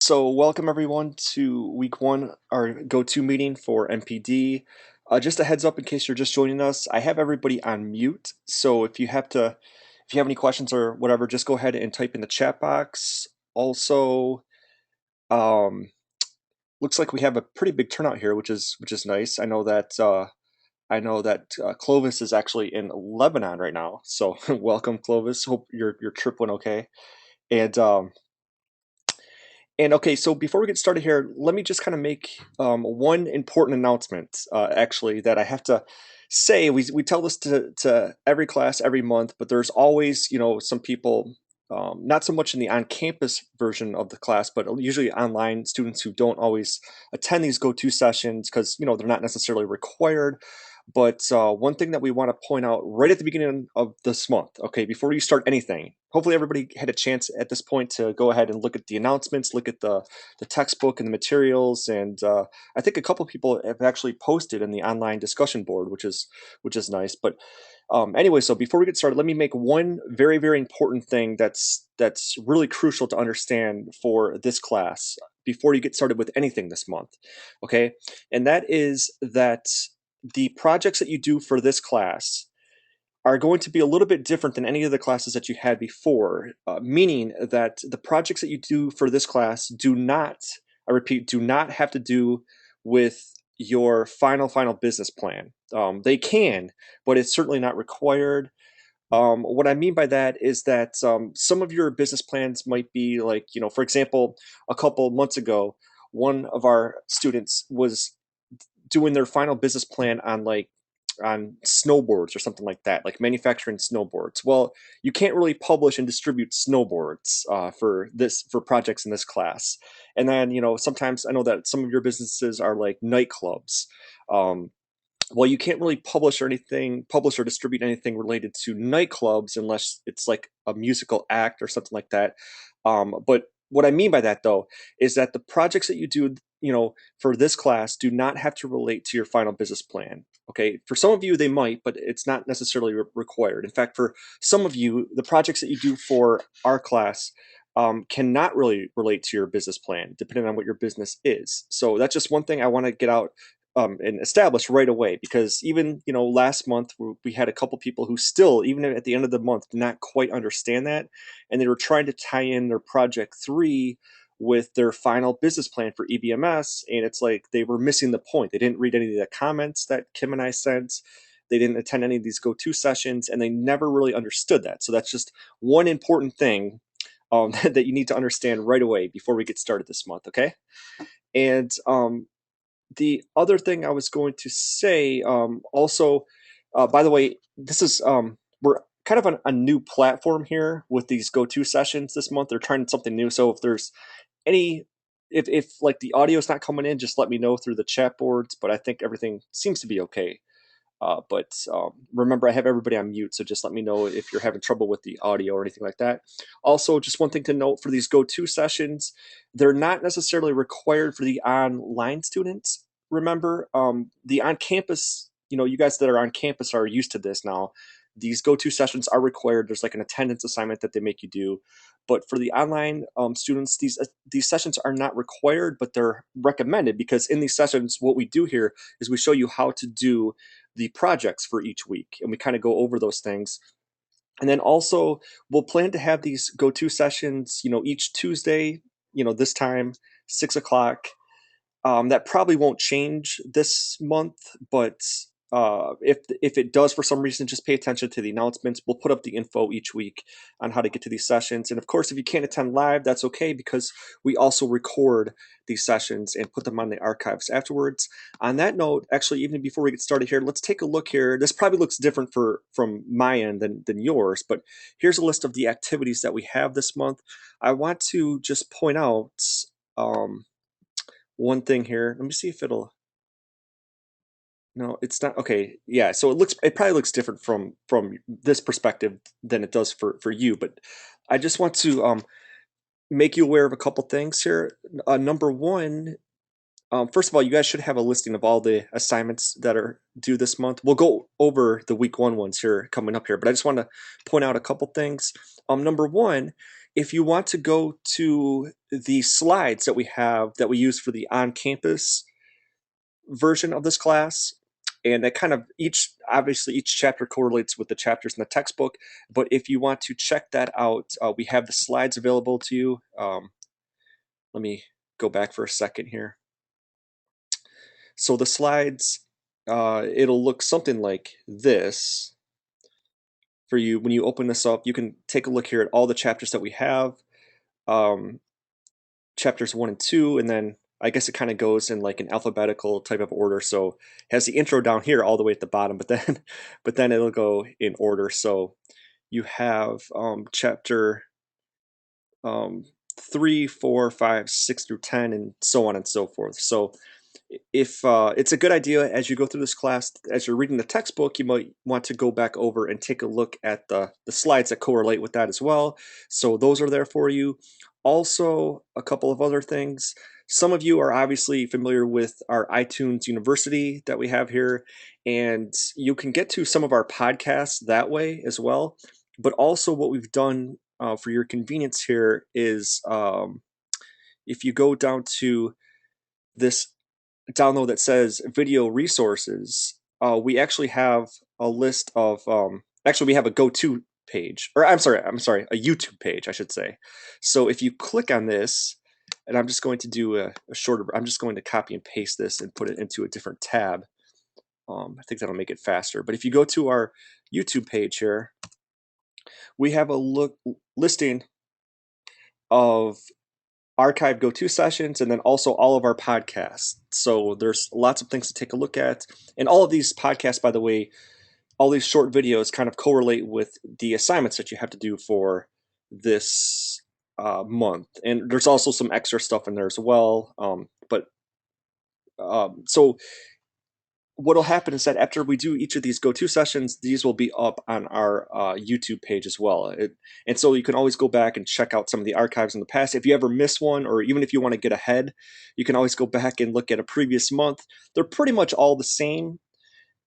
So, welcome everyone to week one, our go-to meeting for MPD. Just a heads up in case you're just joining us, I have everybody on mute. So if you have any questions or whatever, just go ahead and type in the chat box. Also, um, looks like we have a pretty big turnout here, which is nice. I know that Clovis is actually in Lebanon right now. So, welcome, Clovis. Hope your trip went okay. And And okay, so before we get started here, let me just kind of make one important announcement, actually, that I have to say. We tell this to every class every month, but there's always, some people, not so much in the on-campus version of the class, but usually online students who don't always attend these go-to sessions because, they're not necessarily required. But one thing that we want to point out right at the beginning of this month, okay, before you start anything, hopefully everybody had a chance at this point to go ahead and look at the announcements, look at the textbook and the materials, and I think a couple people have actually posted in the online discussion board, which is nice. But anyway, so before we get started, let me make one very very important thing that's really crucial to understand for this class before you get started with anything this month, okay? And that is that the projects that you do for this class are going to be a little bit different than any of the classes that you had before, meaning that the projects that you do for this class do not, I repeat, do not have to do with your final business plan. They can, but it's certainly not required. What I mean by that is that some of your business plans might be like, for example, a couple months ago, one of our students was doing their final business plan on snowboards or something like that, like manufacturing snowboards. Well, you can't really publish and distribute snowboards for projects in this class. And then sometimes I know that some of your businesses are like nightclubs. Um, well, you can't really publish or distribute anything related to nightclubs unless it's like a musical act or something like that. But what I mean by that, though, is that the projects that you do, for this class do not have to relate to your final business plan. Okay, for some of you they might, but it's not necessarily required. In fact, for some of you, the projects that you do for our class cannot really relate to your business plan, depending on what your business is. So that's just one thing I want to get out and establish right away, because even last month we had a couple people who still, even at the end of the month, did not quite understand that, and they were trying to tie in their project 3 with their final business plan for EBMS, and it's like they were missing the point. They didn't read any of the comments that Kim and I sent. They didn't attend any of these go-to sessions, and they never really understood that. So that's just one important thing that you need to understand right away before we get started this month, okay? And the other thing I was going to say, also, by the way, this is we're kind of on a new platform here with these go-to sessions this month. They're trying something new, so if there's any, if like the audio is not coming in, just let me know through the chat boards. But I think everything seems to be okay. But remember, I have everybody on mute, so just let me know if you're having trouble with the audio or anything like that. Also, just one thing to note for these go-to sessions, they're not necessarily required for the online students. Remember, the on-campus, you guys that are on campus are used to this now. These go-to sessions are required. There's like an attendance assignment that they make you do. But for the online students, these sessions are not required, but they're recommended, because in these sessions, what we do here is we show you how to do the projects for each week, and we kind of go over those things. And then also we'll plan to have these go-to sessions, each Tuesday, this time, 6 o'clock. That probably won't change this month, but if it does for some reason, just pay attention to the announcements. We'll put up the info each week on how to get to these sessions. And of course, if you can't attend live, that's okay, because we also record these sessions and put them on the archives afterwards. On that note, actually, even before we get started here, let's take a look here. This probably looks different from my end than yours, but here's a list of the activities that we have this month. I want to just point out um, one thing here. Let me see if it'll. No, it's not. Okay, yeah. So it probably looks different from this perspective than it does for you. But I just want to make you aware of a couple things here. Number one, first of all, you guys should have a listing of all the assignments that are due this month. We'll go over the week 1 ones here coming up here, but I just want to point out a couple things. Number one, if you want to go to the slides that we have that we use for the on-campus version of this class, and that kind of obviously each chapter correlates with the chapters in the textbook, but if you want to check that out, we have the slides available to you. Let me go back for a second here. So the slides, it'll look something like this for you. When you open this up, you can take a look here at all the chapters that we have, chapters 1 and 2, and then I guess it kind of goes in like an alphabetical type of order. So it has the intro down here all the way at the bottom, but then it'll go in order. So you have chapter 3, 4, 5, 6 through 10, and so on and so forth. So if it's a good idea as you go through this class, as you're reading the textbook, you might want to go back over and take a look at the slides that correlate with that as well. So those are there for you. Also, a couple of other things. Some of you are obviously familiar with our iTunes University that we have here, and you can get to some of our podcasts that way as well. But also what we've done for your convenience here is if you go down to this download that says video resources, we actually have a list of actually we have a go-to page, or I'm sorry, a YouTube page, I should say. So if you click on this, and I'm just going to do a shorter, I'm just going to copy and paste this and put it into a different tab. I think that'll make it faster. But if you go to our YouTube page here, we have a listing of archive go-to sessions, and then also all of our podcasts. So there's lots of things to take a look at. And all of these podcasts, by the way, all these short videos kind of correlate with the assignments that you have to do for this month. And there's also some extra stuff in there as well. So what'll happen is that after we do each of these go-to sessions, these will be up on our YouTube page as well. And so you can always go back and check out some of the archives in the past. If you ever miss one, or even if you want to get ahead, you can always go back and look at a previous month. They're pretty much all the same.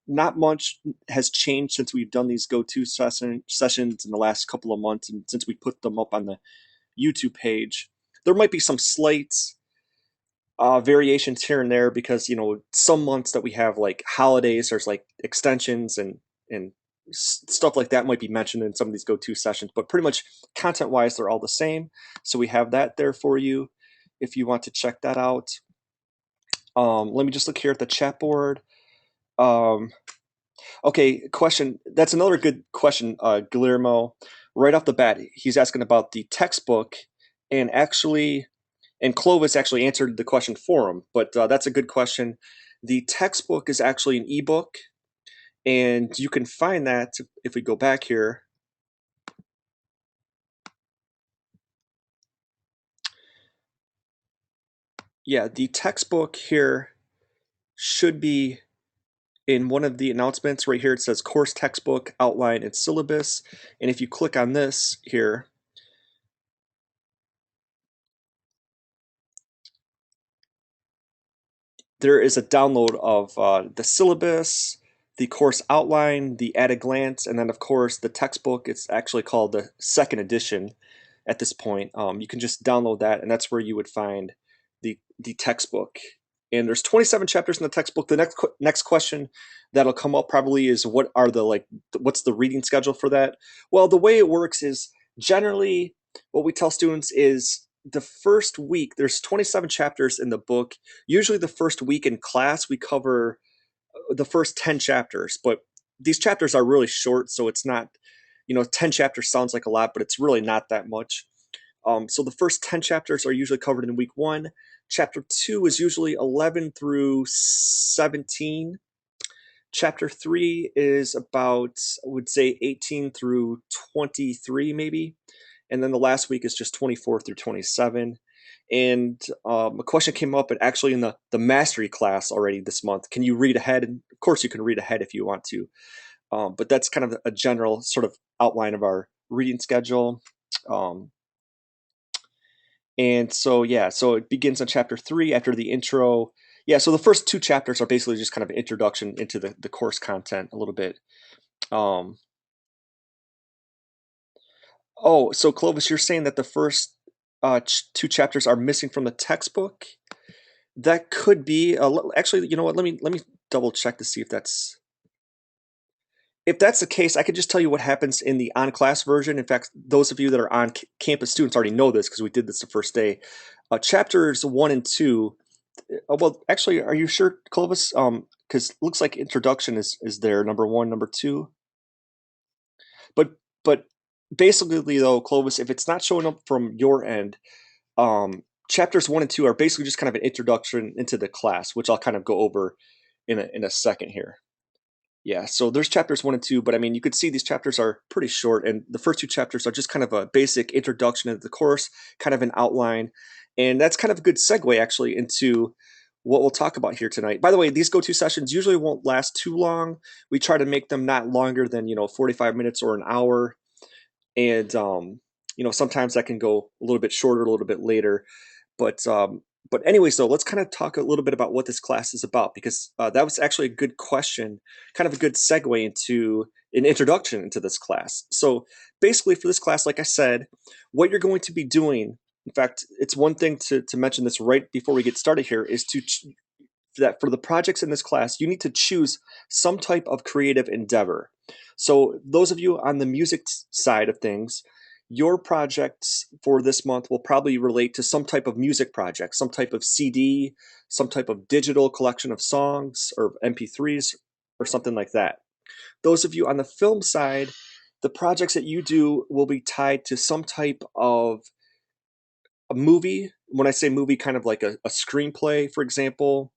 Not much has changed since we've done these go-to sessions in the last couple of months, and since we put them up on the YouTube page. There might be some slight variations here and there, because some months that we have like holidays, there's like extensions and stuff like that might be mentioned in some of these go-to sessions, but pretty much content wise they're all the same. So we have that there for you if you want to check that out. Let me just look here at the chat board. Okay, question. That's another good question, Guillermo. Right off the bat, he's asking about the textbook, and Clovis actually answered the question for him, but that's a good question. The textbook is actually an ebook, and you can find that if we go back here. Yeah, the textbook here should be in one of the announcements right here. It says course textbook, outline, and syllabus. And if you click on this here, there is a download of the syllabus, the course outline, the at a glance, and then of course the textbook. It's actually called the second edition at this point. You can just download that, and that's where you would find the textbook. And there's 27 chapters in the textbook. The next question that'll come up probably is what's the reading schedule for that? Well, the way it works is generally what we tell students is the first week, there's 27 chapters in the book. Usually the first week in class we cover the first 10 chapters, but these chapters are really short, so it's not, 10 chapters sounds like a lot, but it's really not that much. So the first 10 chapters are usually covered in week 1. Chapter 2 is usually 11 through 17. Chapter 3 is about, I would say, 18 through 23 maybe. And then the last week is just 24 through 27. And a question came up, and actually in the mastery class already this month. Can you read ahead? And of course you can read ahead if you want to. But that's kind of a general sort of outline of our reading schedule. And so, yeah, so it begins on chapter 3 after the intro. Yeah, so the first 2 chapters are basically just kind of an introduction into the course content a little bit. Oh, so Clovis, you're saying that the first two chapters are missing from the textbook? That could be actually, you know what? Let me double check to see if that's the case. I could just tell you what happens in the on-class version. In fact, those of you that are on campus students already know this because we did this the first day. Chapters 1 and 2. Well, actually, are you sure, Clovis? Because it looks like introduction is there, number one, number two. But basically, though, Clovis, if it's not showing up from your end, chapters 1 and 2 are basically just kind of an introduction into the class, which I'll kind of go over in a second here. Yeah, so there's chapters 1 and 2, but I mean, you could see these chapters are pretty short, and the first two chapters are just kind of a basic introduction into the course, kind of an outline, and that's kind of a good segue actually into what we'll talk about here tonight. By the way, these go-to sessions usually won't last too long. We try to make them not longer than 45 minutes or an hour, and sometimes that can go a little bit shorter, a little bit later. But anyways, though, let's kind of talk a little bit about what this class is about because that was actually a good question, kind of a good segue into an introduction into this class. So basically, for this class, like I said, what you're going to be doing. In fact, it's one thing to mention this right before we get started here is that for the projects in this class, you need to choose some type of creative endeavor. So those of you on the music side of things, your projects for this month will probably relate to some type of music project, some type of CD, some type of digital collection of songs or MP3s or something like that. Those of you on the film side, the projects that you do will be tied to some type of a movie. When I say movie, kind of like a screenplay, for example.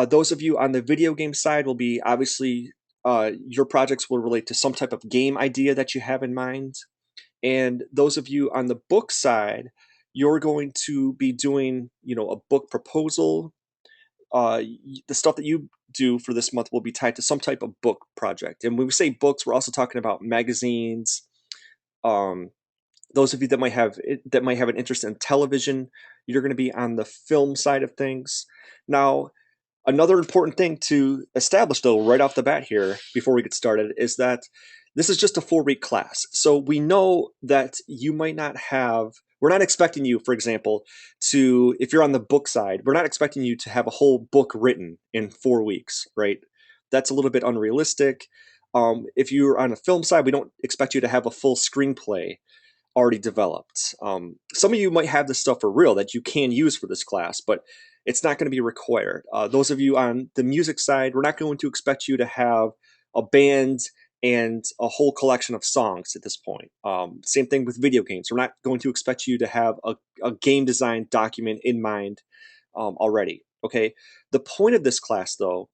Those of you on the video game side will be obviously your projects will relate to some type of game idea that you have in mind. And those of you on the book side, you're going to be doing, a book proposal. The stuff that you do for this month will be tied to some type of book project. And when we say books, we're also talking about magazines. Um, those of you that might have an interest in television, you're going to be on the film side of things. Now, another important thing to establish, though, right off the bat here, before we get started, is that this is just a 4-week class. So we know that you might not have, we're not expecting you, for example, if you're on the book side, we're not expecting you to have a whole book written in 4 weeks, right? That's a little bit unrealistic. If you're on a film side, we don't expect you to have a full screenplay already developed. Some of you might have this stuff for real that you can use for this class, but it's not going to be required. Those of you on the music side, we're not going to expect you to have a band and a whole collection of songs at this point. Same thing with video games. We're not going to expect you to have a game design document in mind already. Okay. The point of this class, though,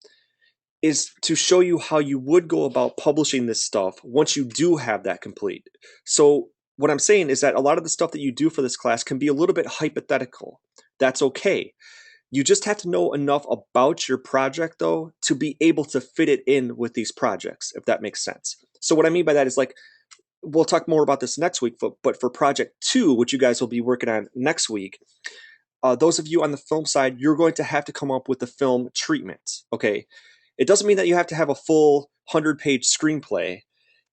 is to show you how you would go about publishing this stuff once you do have that complete. So what I'm saying is that a lot of the stuff that you do for this class can be a little bit hypothetical. That's okay. You just have to know enough about your project, though, to be able to fit it in with these projects, if that makes sense. So what I mean by that is, like, we'll talk more about this next week, but for project 2, which you guys will be working on next week, those of you on the film side, you're going to have to come up with the film treatment. Okay. It doesn't mean that you have to have a full 100-page screenplay,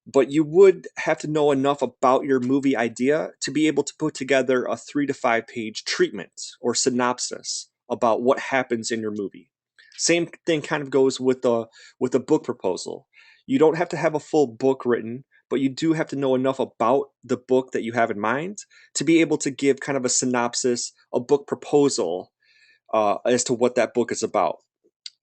but you would have to know enough about your movie idea to be able to put together a 3 to 5 page treatment or synopsis about what happens in your movie. Same thing kind of goes with a book proposal. You don't have to have a full book written, but you do have to know enough about the book that you have in mind to be able to give kind of a synopsis, a book proposal as to what that book is about.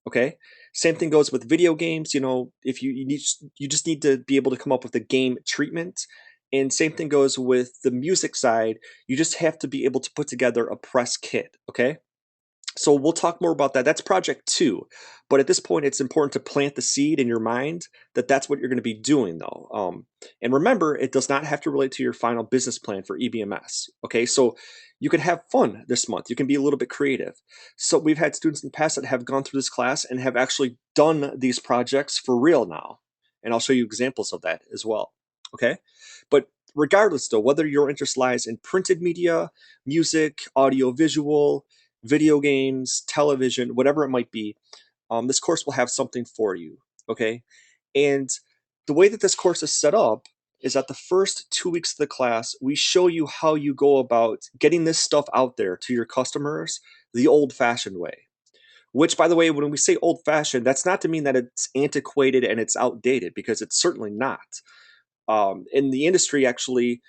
Okay. Same thing goes with video games. If you just need to be able to come up with a game treatment. And same thing goes with the music side. You just have to be able to put together a press kit. Okay. So we'll talk more about that. That's project 2. But at this point, it's important to plant the seed in your mind that that's what you're going to be doing, though. And remember, it does not have to relate to your final business plan for EBMS. Okay, so you can have fun this month. You can be a little bit creative. So we've had students in the past that have gone through this class and have actually done these projects for real now. And I'll show you examples of that as well. Okay, but regardless, though, whether your interest lies in printed media, music, audio, visual, video games, television, whatever it might be, this course will have something for you. Okay. And the way that this course is set up is that the first 2 weeks of the class, we show you how you go about getting this stuff out there to your customers the old-fashioned way. Which, by the way, when we say old-fashioned, that's not to mean that it's antiquated and it's outdated, because it's certainly not. In the industry, actually,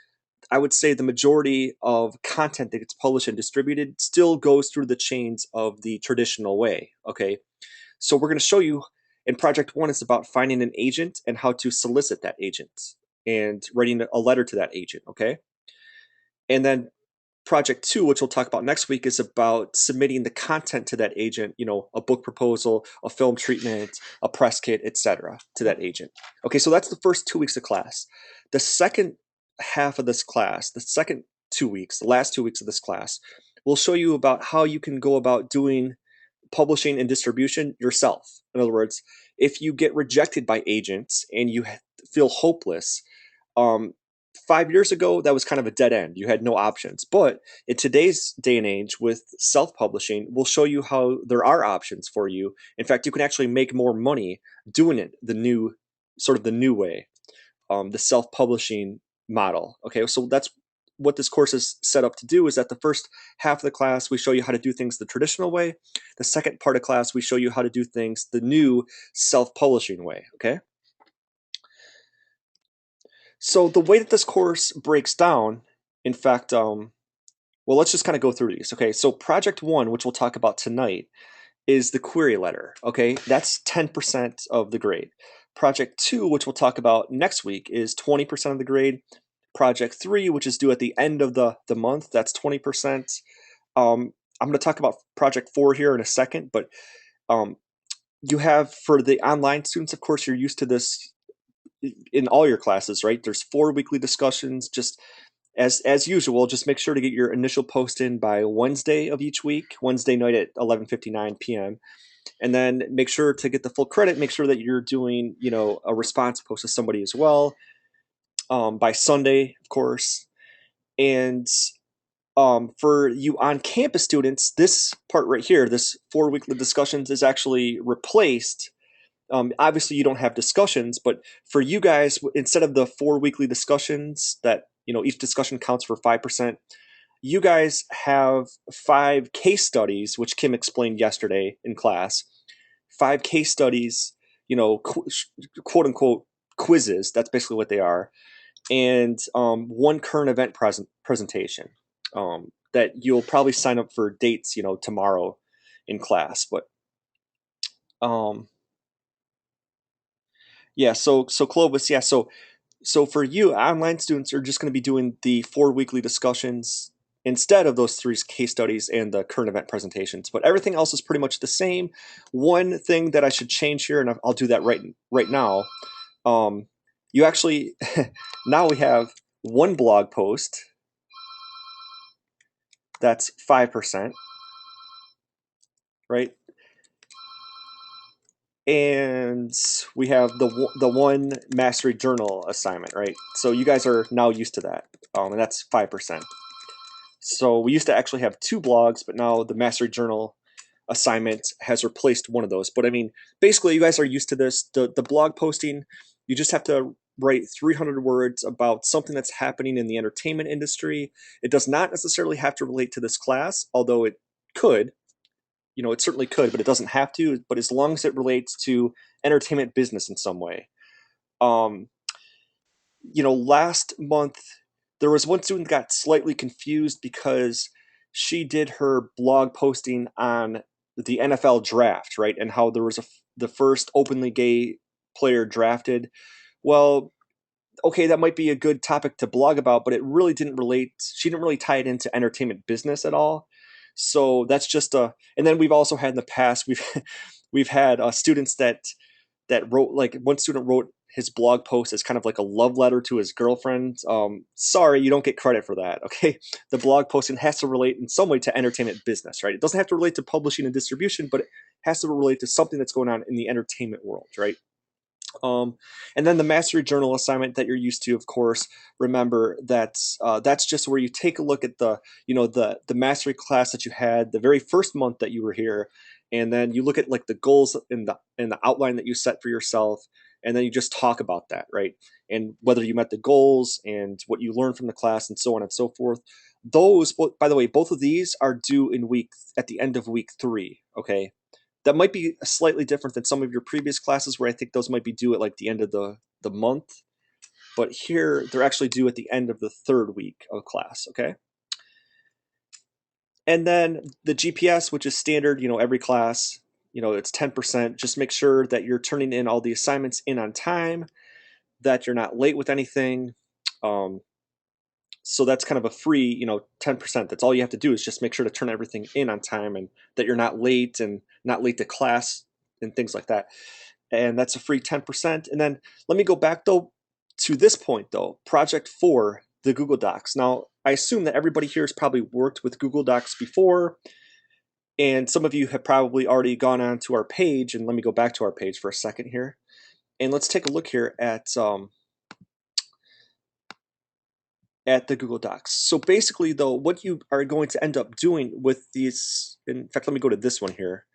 I would say the majority of content that gets published and distributed still goes through the chains of the traditional way. Okay, so we're going to show you in project one, it's about finding an agent and how to solicit that agent and writing a letter to that agent. Okay, and then project two, which we'll talk about next week, is about submitting the content to that agent, a book proposal, a film treatment, a press kit, etc., to that agent. Okay, so that's the first 2 weeks of class. The second half of this class, the second 2 weeks, the last 2 weeks of this class, we'll show you about how you can go about doing publishing and distribution yourself. In other words, if you get rejected by agents and you feel hopeless, um, 5 years ago, that was kind of a dead end. You had no options. But in today's day and age with self-publishing, we'll show you how there are options for you. In fact, you can actually make more money doing it the new way, the self-publishing model. Okay, so that's what this course is set up to do, is that the first half of the class, we show you how to do things the traditional way. The second part of class, we show you how to do things the new self-publishing way, okay? So the way that this course breaks down, in fact, well, let's just kind of go through these. Okay, so project one, which we'll talk about tonight, is the query letter. Okay, that's 10% of the grade. Project two, which we'll talk about next week, is 20% of the grade. Project three, which is due at the end of the month, that's 20%. I'm going to talk about project four here in a second, but um, you have, for the online students, of course, you're used to this in all your classes, right? There's 4 weekly discussions. Just as usual, just make sure to get your initial post in by Wednesday of each week, Wednesday night at 11:59 p.m. And then make sure to get the full credit. Make sure that you're doing, a response post to somebody as well, by Sunday, of course. And for you on-campus students, this part right here, this 4 weekly discussions, is actually replaced. Obviously, you don't have discussions, but for you guys, instead of the 4 weekly discussions that, each discussion counts for 5%, you guys have 5 case studies, which Kim explained yesterday in class. 5 case studies, quote unquote quizzes. That's basically what they are. And one current event presentation that you'll probably sign up for dates, tomorrow in class. But yeah, so Clovis, yeah, so for you, online students are just going to be doing the 4 weekly discussions instead of those 3 case studies and the current event presentations. But everything else is pretty much the same. One thing that I should change here, and I'll do that right now. You actually now we have one blog post. That's 5%, right? And we have the one mastery journal assignment, right? So you guys are now used to that, and that's 5%. So we used to actually have 2 blogs, but now the mastery journal assignment has replaced one of those. But I mean, basically, you guys are used to this. The blog posting, you just have to write 300 words about something that's happening in the entertainment industry. It does not necessarily have to relate to this class, although it could. It certainly could, but it doesn't have to. But as long as it relates to entertainment business in some way. Um, Last month there was one student that got slightly confused because she did her blog posting on the NFL draft, right? And how there was the first openly gay player drafted. Well, okay, that might be a good topic to blog about, but it really didn't relate. She didn't really tie it into entertainment business at all. So that's just a. And then we've also had in the past we've had students that wrote, like, one student wrote his blog post as kind of like a love letter to his girlfriend. Sorry, you don't get credit for that. Okay, the blog posting has to relate in some way to entertainment business, right? It doesn't have to relate to publishing and distribution, but it has to relate to something that's going on in the entertainment world, right? And then the mastery journal assignment that you're used to, of course, remember that's just where you take a look at the mastery class that you had the very first month that you were here, and then you look at like the goals in the outline that you set for yourself, and then you just talk about that, right? And whether you met the goals and what you learned from the class and so on and so forth. Those, by the way, both of these are due in at the end of week 3. Okay, that might be slightly different than some of your previous classes where I think those might be due at like the end of the month. But here they're actually due at the end of the 3rd week of class. Okay. And then the GPS, which is standard, every class, it's 10%. Just make sure that you're turning in all the assignments in on time, that you're not late with anything. So that's kind of a free, 10%. That's all you have to do is just make sure to turn everything in on time and that you're not late and not late to class and things like that. And that's a free 10%. And then let me go back though to this point though, project 4, the Google Docs. Now, I assume that everybody here has probably worked with Google Docs before, and some of you have probably already gone on to our page. And let me go back to our page for a second here. And let's take a look here at the Google Docs. So basically though, what you are going to end up doing with these, in fact, let me go to this one here.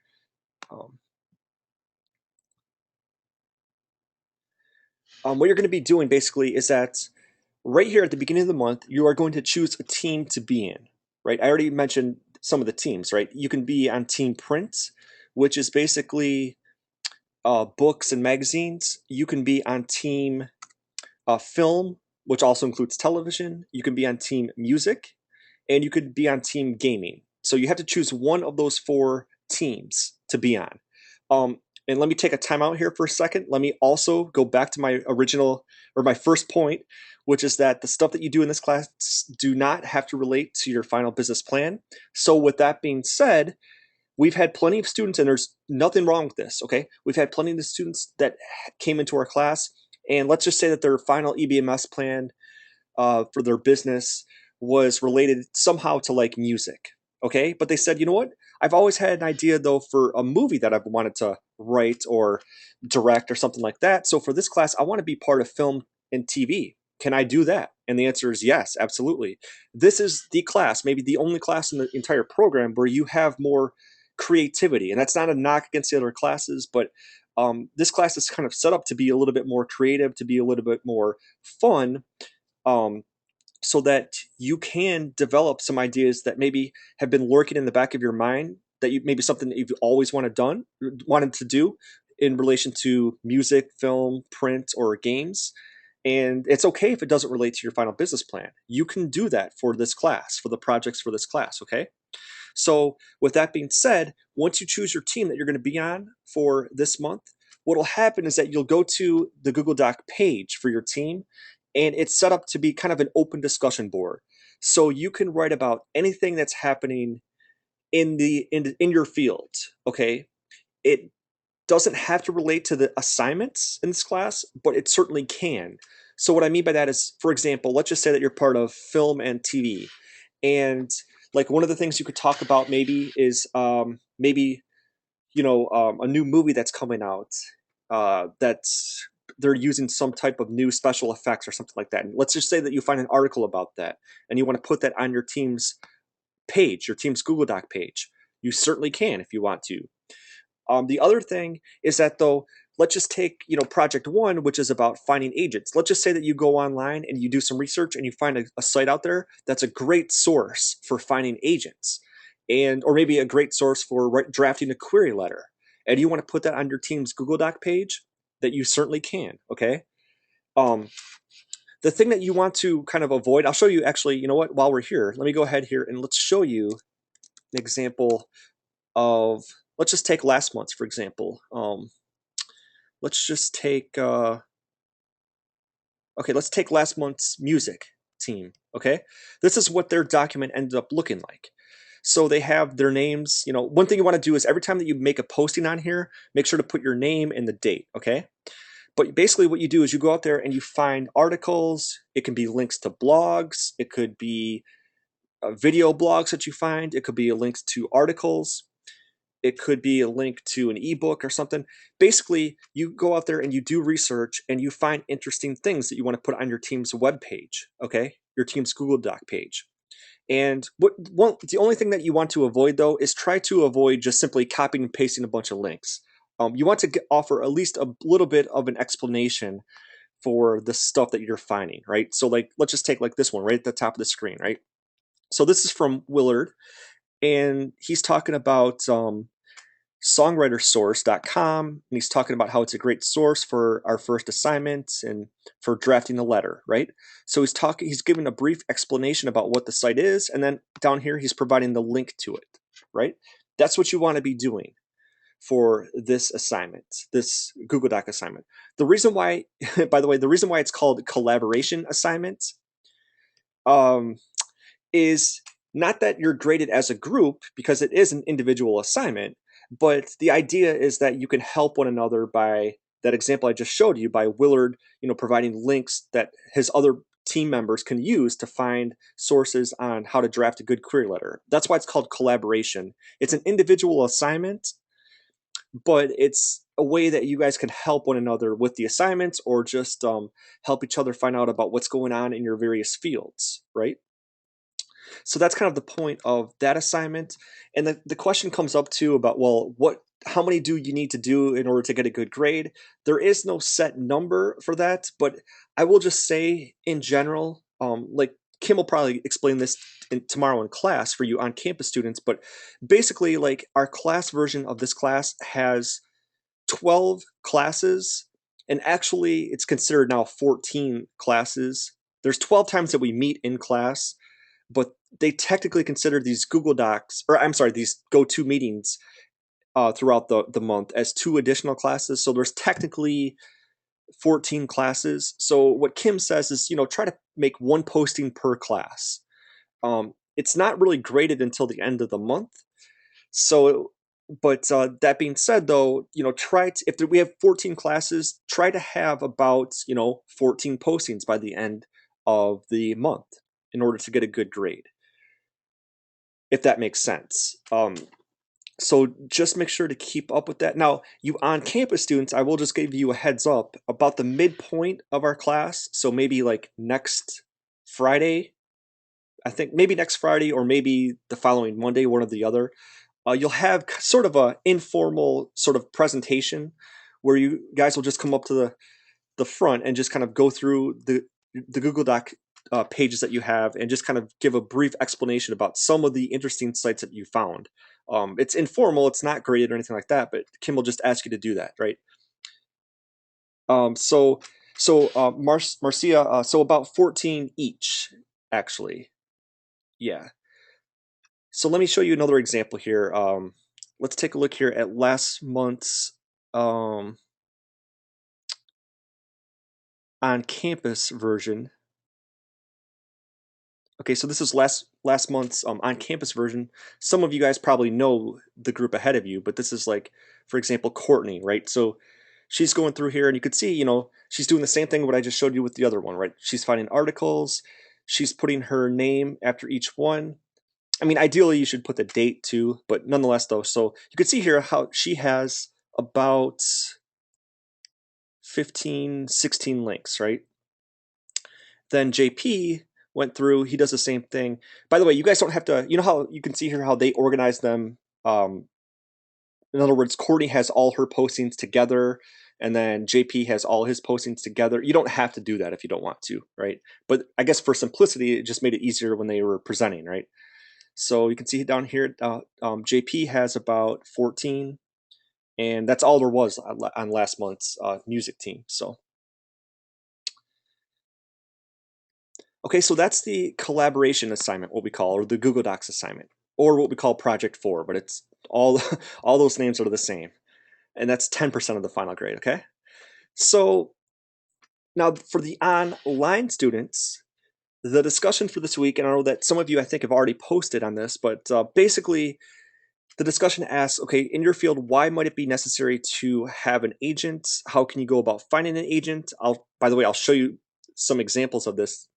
What you're going to be doing basically is that right here at the beginning of the month, you are going to choose a team to be in, right? I already mentioned some of the teams, right? You can be on team print, which is basically books and magazines. You can be on team film, which also includes television. You can be on team music, and you could be on team gaming. So you have to choose one of those 4 teams to be on. And let me take a time out here for a second. Let me also go back to my original or my first point, which is that the stuff that you do in this class do not have to relate to your final business plan. So with that being said, we've had plenty of students, and there's nothing wrong with this, okay? We've had plenty of the students that came into our class, and let's just say that their final EBMS plan for their business was related somehow to like music, okay? But they said, you know what? I've always had an idea though for a movie that I've wanted to write or direct or something like that. So for this class, I want to be part of film and TV. Can I do that? And the answer is yes, absolutely. This is the class, maybe the only class in the entire program where you have more creativity. And that's not a knock against the other classes, but this class is kind of set up to be a little bit more creative, to be a little bit more fun, um, so that you can develop some ideas that maybe have been lurking in the back of your mind, that you maybe something that you've always wanted to do in relation to music, film, print, or games. And it's okay if it doesn't relate to your final business plan. You can do that for this class, for the projects for this class, okay? So with that being said, once you choose your team that you're going to be on for this month, what will happen is that you'll go to the Google Doc page for your team, and it's set up to be kind of an open discussion board. So you can write about anything that's happening in your field, okay? It doesn't have to relate to the assignments in this class, but it certainly can. So what I mean by that is, for example, let's just say that you're part of film and TV, and like one of the things you could talk about maybe is maybe a new movie that's coming out, that's they're using some type of new special effects or something like that. And let's just say that you find an article about that and you want to put that on your team's page, your team's Google Doc page. You certainly can if you want to. The other thing is that though, let's just take project 1, which is about finding agents. Let's just say that you go online and you do some research and you find a site out there that's a great source for finding agents, and or maybe a great source for drafting a query letter, and you want to put that on your team's Google Doc page. That you certainly can. Okay. Um, the thing that you want to kind of avoid, I'll show you actually. You know what? While we're here, let me go ahead here and let's show you an example of. Let's just take last month's, for example. Let's just take okay, let's take last month's music team. Okay, this is what their document ended up looking like. So they have their names. One thing you want to do is every time that you make a posting on here, make sure to put your name and the date. Okay. But basically what you do is you go out there and you find articles. It can be links to blogs. It could be video blogs that you find. It could be links to articles. It could be a link to an ebook or something. Basically, you go out there and you do research and you find interesting things that you want to put on your team's web page, okay? Your team's Google Doc page. And the only thing that you want to avoid though is try to avoid just simply copying and pasting a bunch of links. you want to offer at least a little bit of an explanation for the stuff that you're finding, right? So like, let's just take like this one right at the top of the screen, right? So this is from Willard, and he's talking about songwritersource.com, and he's talking about how it's a great source for our first assignment and for drafting a letter, right? So he's giving a brief explanation about what the site is, and then down here he's providing the link to it, right? That's what you want to be doing for this assignment, this Google Doc assignment. The reason why, by the way, the reason why it's called collaboration assignment um, is not that you're graded as a group, because it is an individual assignment, but the idea is that you can help one another by that example I just showed you, by Willard, providing links that his other team members can use to find sources on how to draft a good query letter. That's why it's called collaboration. It's an individual assignment, but it's a way that you guys can help one another with the assignments, or just help each other find out about what's going on in your various fields, right? So that's kind of the point of that assignment. And the question comes up too about, well, how many do you need to do in order to get a good grade? There is no set number for that, but I will just say in general, like Kim will probably explain this tomorrow in class for you on-campus students, but basically, like, our class version of this class has 12 classes, and actually it's considered now 14 classes. There's 12 times that we meet in class, but they technically consider these Google Docs, or I'm sorry, these GoToMeetings throughout the month as 2 additional classes. So there's technically 14 classes. So what Kim says is, try to make 1 posting per class. It's not really graded until the end of the month. So, but that being said, though, if we have 14 classes, try to have about 14 postings by the end of the month in order to get a good grade, if that makes sense. So just make sure to keep up with that. Now, you on-campus students, I will just give you a heads up about the midpoint of our class. So maybe like next Friday, I think maybe next Friday, or maybe the following Monday, one or the other. You'll have sort of a informal sort of presentation where you guys will just come up to the front and just kind of go through the Google Doc pages that you have, and just kind of give a brief explanation about some of the interesting sites that you found. It's informal, it's not graded or anything like that, but Kim will just ask you to do that, right? Marcia, so about 14 each, actually. Yeah. So let me show you another example here. Let's take a look here at last month's on campus version. Okay, so this is last month's on campus version. Some of you guys probably know the group ahead of you, but this is like, for example, Courtney, right? So she's going through here, and you could see, she's doing the same thing what I just showed you with the other one, right? She's finding articles. She's putting her name after each one. I mean, ideally you should put the date too, but nonetheless though, so you can see here how she has about 15, 16 links, right? Then JP went through, he does the same thing. By the way, you guys don't have to, how you can see here how they organize them. In other words, Courtney has all her postings together, and then JP has all his postings together. You don't have to do that if you don't want to, right? But I guess for simplicity, it just made it easier when they were presenting, right? So you can see down here, JP has about 14, and that's all there was on last month's music team. So, okay, so that's the collaboration assignment, what we call, or the Google Docs assignment, or what we call Project 4, but it's all, all those names are the same. And that's 10% of the final grade, okay? So now for the online students, the discussion for this week, and I know that some of you I think have already posted on this, but basically the discussion asks, okay, in your field, why might it be necessary to have an agent? How can you go about finding an agent? By the way, I'll show you some examples of this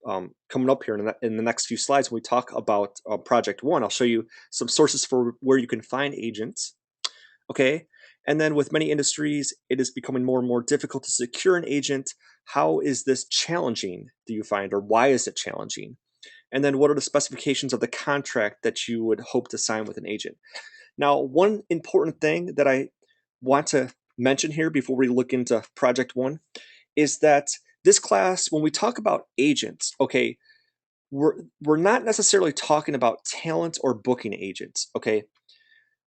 coming up here in the next few slides when we talk about Project 1. I'll show you some sources for where you can find agents, okay? And then with many industries, it is becoming more and more difficult to secure an agent. How is this challenging, do you find, or why is it challenging? And then what are the specifications of the contract that you would hope to sign with an agent? Now, one important thing that I want to mention here before we look into project one is that this class, when we talk about agents, okay, we're not necessarily talking about talent or booking agents, okay?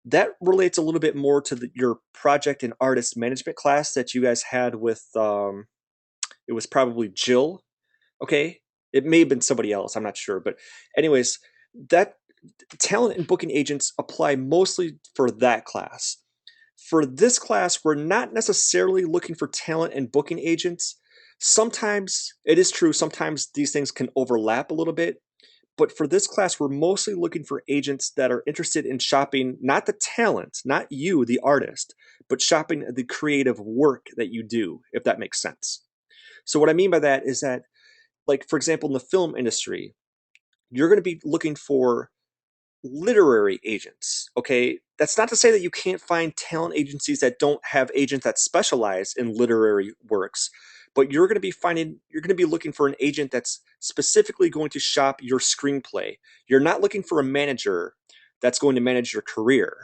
That relates a little bit more to your project and artist management class that you guys had with, it was probably Jill, okay? It may have been somebody else, I'm not sure. But anyways, that talent and booking agents apply mostly for that class. For this class, we're not necessarily looking for talent and booking agents. Sometimes it is true, sometimes these things can overlap a little bit. But for this class, we're mostly looking for agents that are interested in shopping not the talent, not you, the artist, but shopping the creative work that you do, if that makes sense. So, what I mean by that is that, like, for example, in the film industry, you're going to be looking for literary agents. Okay, that's not to say that you can't find talent agencies that don't have agents that specialize in literary works, but you're going to be looking for an agent that's specifically going to shop your screenplay. You're not looking for a manager that's going to manage your career.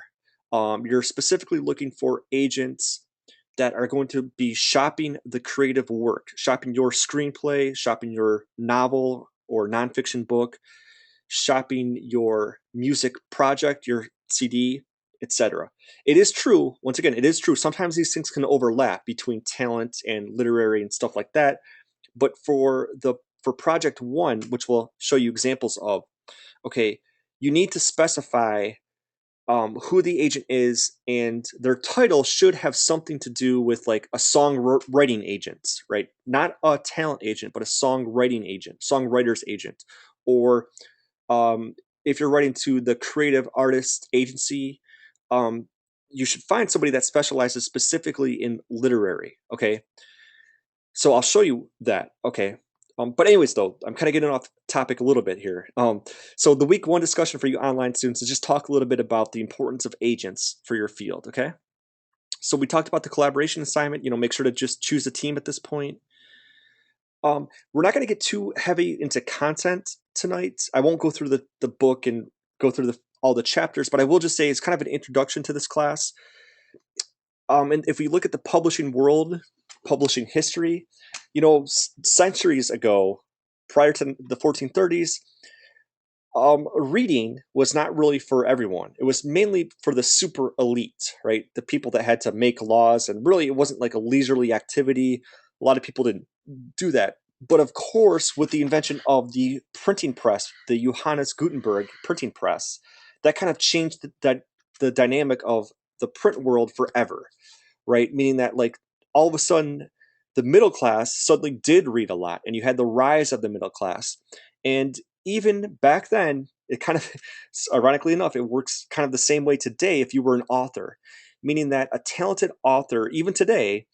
You're specifically looking for agents that are going to be shopping the creative work, shopping your screenplay, shopping your novel or nonfiction book, shopping your music project, your CD, etc. It is true, once again, it is true. Sometimes these things can overlap between talent and literary and stuff like that. But for project one, which we'll show you examples of, okay, you need to specify who the agent is, and their title should have something to do with like a songwriting agent, right? Not a talent agent, but a songwriting agent, songwriter's agent, or um, if you're writing to the creative artist agency, um, you should find somebody that specializes specifically in literary. Okay, so I'll show you that. Okay, but anyways, though, I'm kind of getting off topic a little bit here. So the week one discussion for you online students is just talk a little bit about the importance of agents for your field. Okay, so we talked about the collaboration assignment. You know, make sure to just choose a team at this point. We're not going to get too heavy into content tonight. I won't go through the book and go through all the chapters, but I will just say it's kind of an introduction to this class. And if we look at the publishing world, publishing history, you know, centuries ago, prior to the 1430s, reading was not really for everyone. It was mainly for the super elite, right? The people that had to make laws, and really it wasn't like a leisurely activity. A lot of people didn't do that. But of course, with the invention of the printing press, the Johannes Gutenberg printing press, that kind of changed the dynamic of the print world forever, right? Meaning that like all of a sudden the middle class suddenly did read a lot, and you had the rise of the middle class. And even back then, it kind of, ironically enough, it works kind of the same way today if you were an author, meaning that a talented author, even today,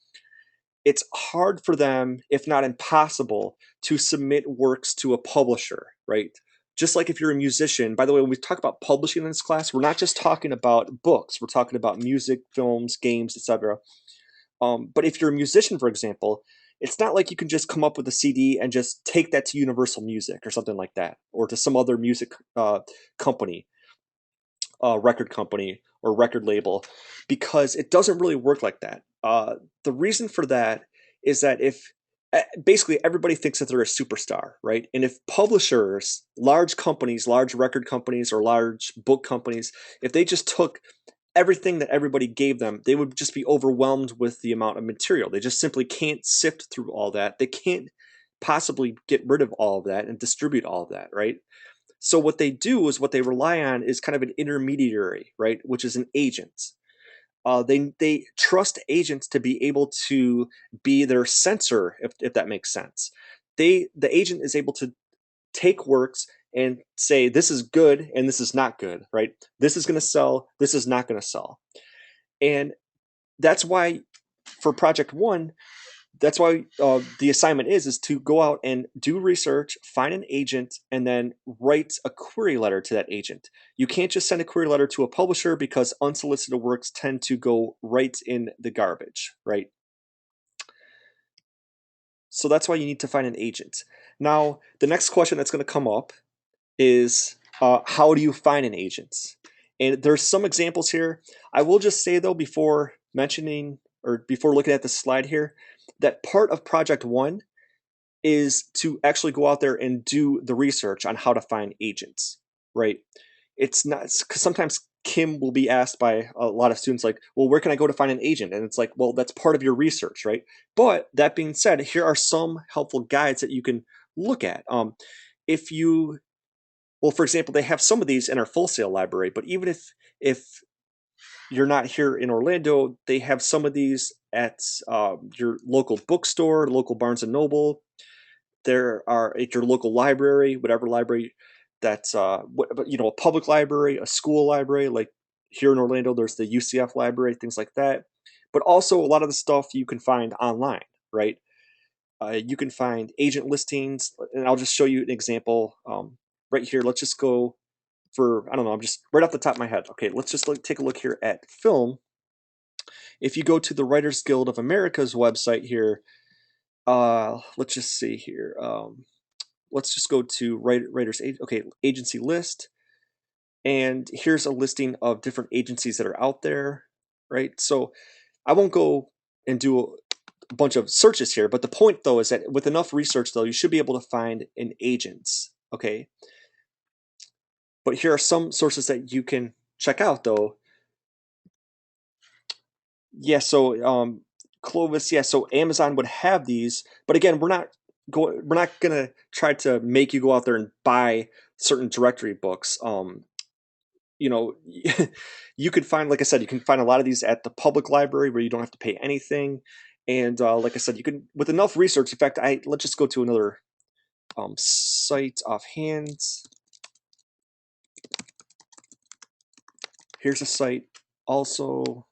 it's hard for them, if not impossible, to submit works to a publisher, right? Just like if you're a musician, by the way, when we talk about publishing in this class, we're not just talking about books, we're talking about music, films, games, etc. But if you're a musician, for example, it's not like you can just come up with a CD and just take that to Universal Music or something like that, or to some other music company, record company, or record label, because it doesn't really work like that. The reason for that is that if basically everybody thinks that they're a superstar, right? And if publishers, large companies, large record companies, or large book companies, if they just took everything that everybody gave them, they would just be overwhelmed with the amount of material. They just simply can't sift through all that. They can't possibly get rid of all of that and distribute all of that, right? So what they do is what they rely on is kind of an intermediary, right, which is an agent. They trust agents to be able to be their censor, if that makes sense. The agent is able to take works and say this is good and this is not good, right? This is going to sell, this is not going to sell. And that's why for project one, that's why the assignment is to go out and do research, find an agent, and then write a query letter to that agent. You can't just send a query letter to a publisher because unsolicited works tend to go right in the garbage, right? So that's why you need to find an agent. Now, the next question that's going to come up is how do you find an agent? And there's some examples here. I will just say though, before mentioning or before looking at the slide here, that part of project one is to actually go out there and do the research on how to find agents, right? It's not, because sometimes Kim will be asked by a lot of students, like, well, where can I go to find an agent? And it's like, well, that's part of your research, right? But that being said, here are some helpful guides that you can look at. If you, well, for example, they have some of these in our Full Sail library, but even if you're not here in Orlando, they have some of these at your local bookstore, local Barnes and Noble. There are at your local library, whatever library that's a public library, a school library. Like here in Orlando, there's the UCF library, things like that. But also a lot of the stuff you can find online, right? You can find agent listings, and I'll just show you an example right here. Let's just go for, I don't know, I'm just right off the top of my head. Okay, let's just take a look here at film. If you go to the Writers Guild of America's website here, let's just see here. Let's just go to writers agency list, and here's a listing of different agencies that are out there, right? So I won't go and do a bunch of searches here, but the point though is that with enough research though, you should be able to find an agent, okay? But here are some sources that you can check out though. Yeah, so Clovis, yeah, so Amazon would have these, but again, we're not gonna try to make you go out there and buy certain directory books. You know, you could find, like I said, you can find a lot of these at the public library where you don't have to pay anything. And like I said, you can, with enough research. In fact, let's just go to another site offhand. Here's a site also.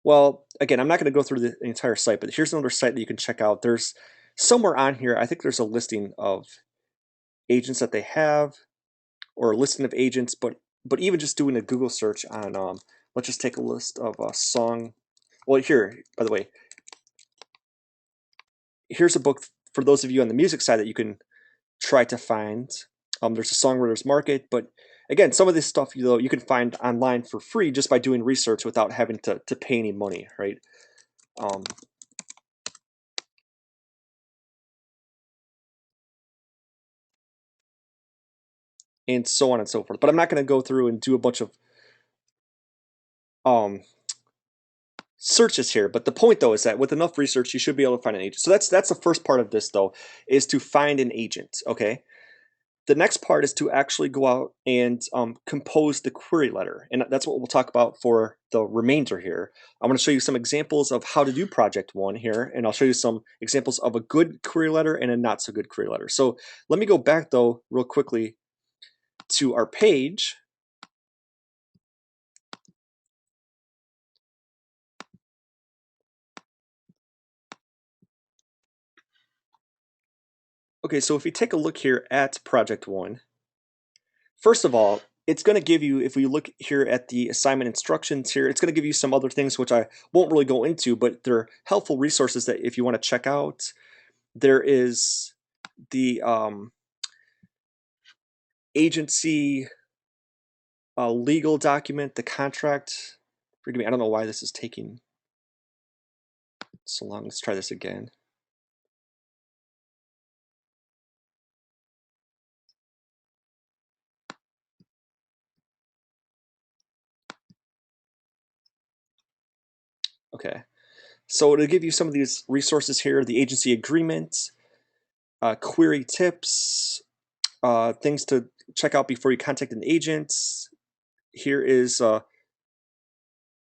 Well, again, I'm not going to go through the entire site, but here's another site that you can check out. There's somewhere on here, I think there's a listing of agents that they have, or a listing of agents, but even just doing a Google search on, let's just take a list of a song. Well, here, by the way, here's a book for those of you on the music side that you can try to find. There's a songwriter's market, but again, some of this stuff you can find online for free just by doing research without having to pay any money, right? And so on and so forth. But I'm not going to go through and do a bunch of searches here. But the point though is that with enough research, you should be able to find an agent. So that's the first part of this though, is to find an agent. Okay. The next part is to actually go out and compose the query letter. And that's what we'll talk about for the remainder here. I'm going to show you some examples of how to do project one here, and I'll show you some examples of a good query letter and a not so good query letter. So let me go back though real quickly to our page. Okay, so if we take a look here at project one, first of all, it's going to give you, if we look here at the assignment instructions here, it's going to give you some other things which I won't really go into, but they're helpful resources that if you want to check out. There is the agency legal document, the contract. Forgive me, I don't know why this is taking so long. Let's try this again. Okay, so it'll give you some of these resources here, the agency agreement, query tips, things to check out before you contact an agent. Here is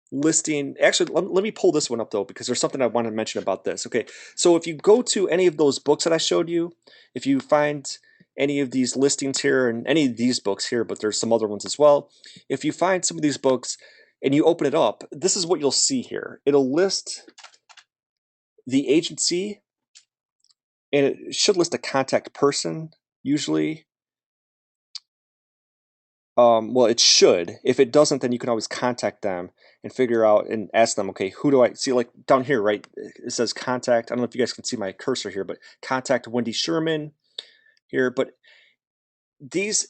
listing. Actually, let me pull this one up though, because there's something I want to mention about this. Okay, so if you go to any of those books that I showed you, if you find any of these listings here and any of these books here, but there's some other ones as well. If you find some of these books and you open it up, this is what you'll see here. It'll list the agency, and it should list a contact person usually. Well, it should. If it doesn't, then you can always contact them and figure out and ask them, okay, who do I see? Like down here, right? It says contact. I don't know if you guys can see my cursor here, but contact Wendy Sherman here. But these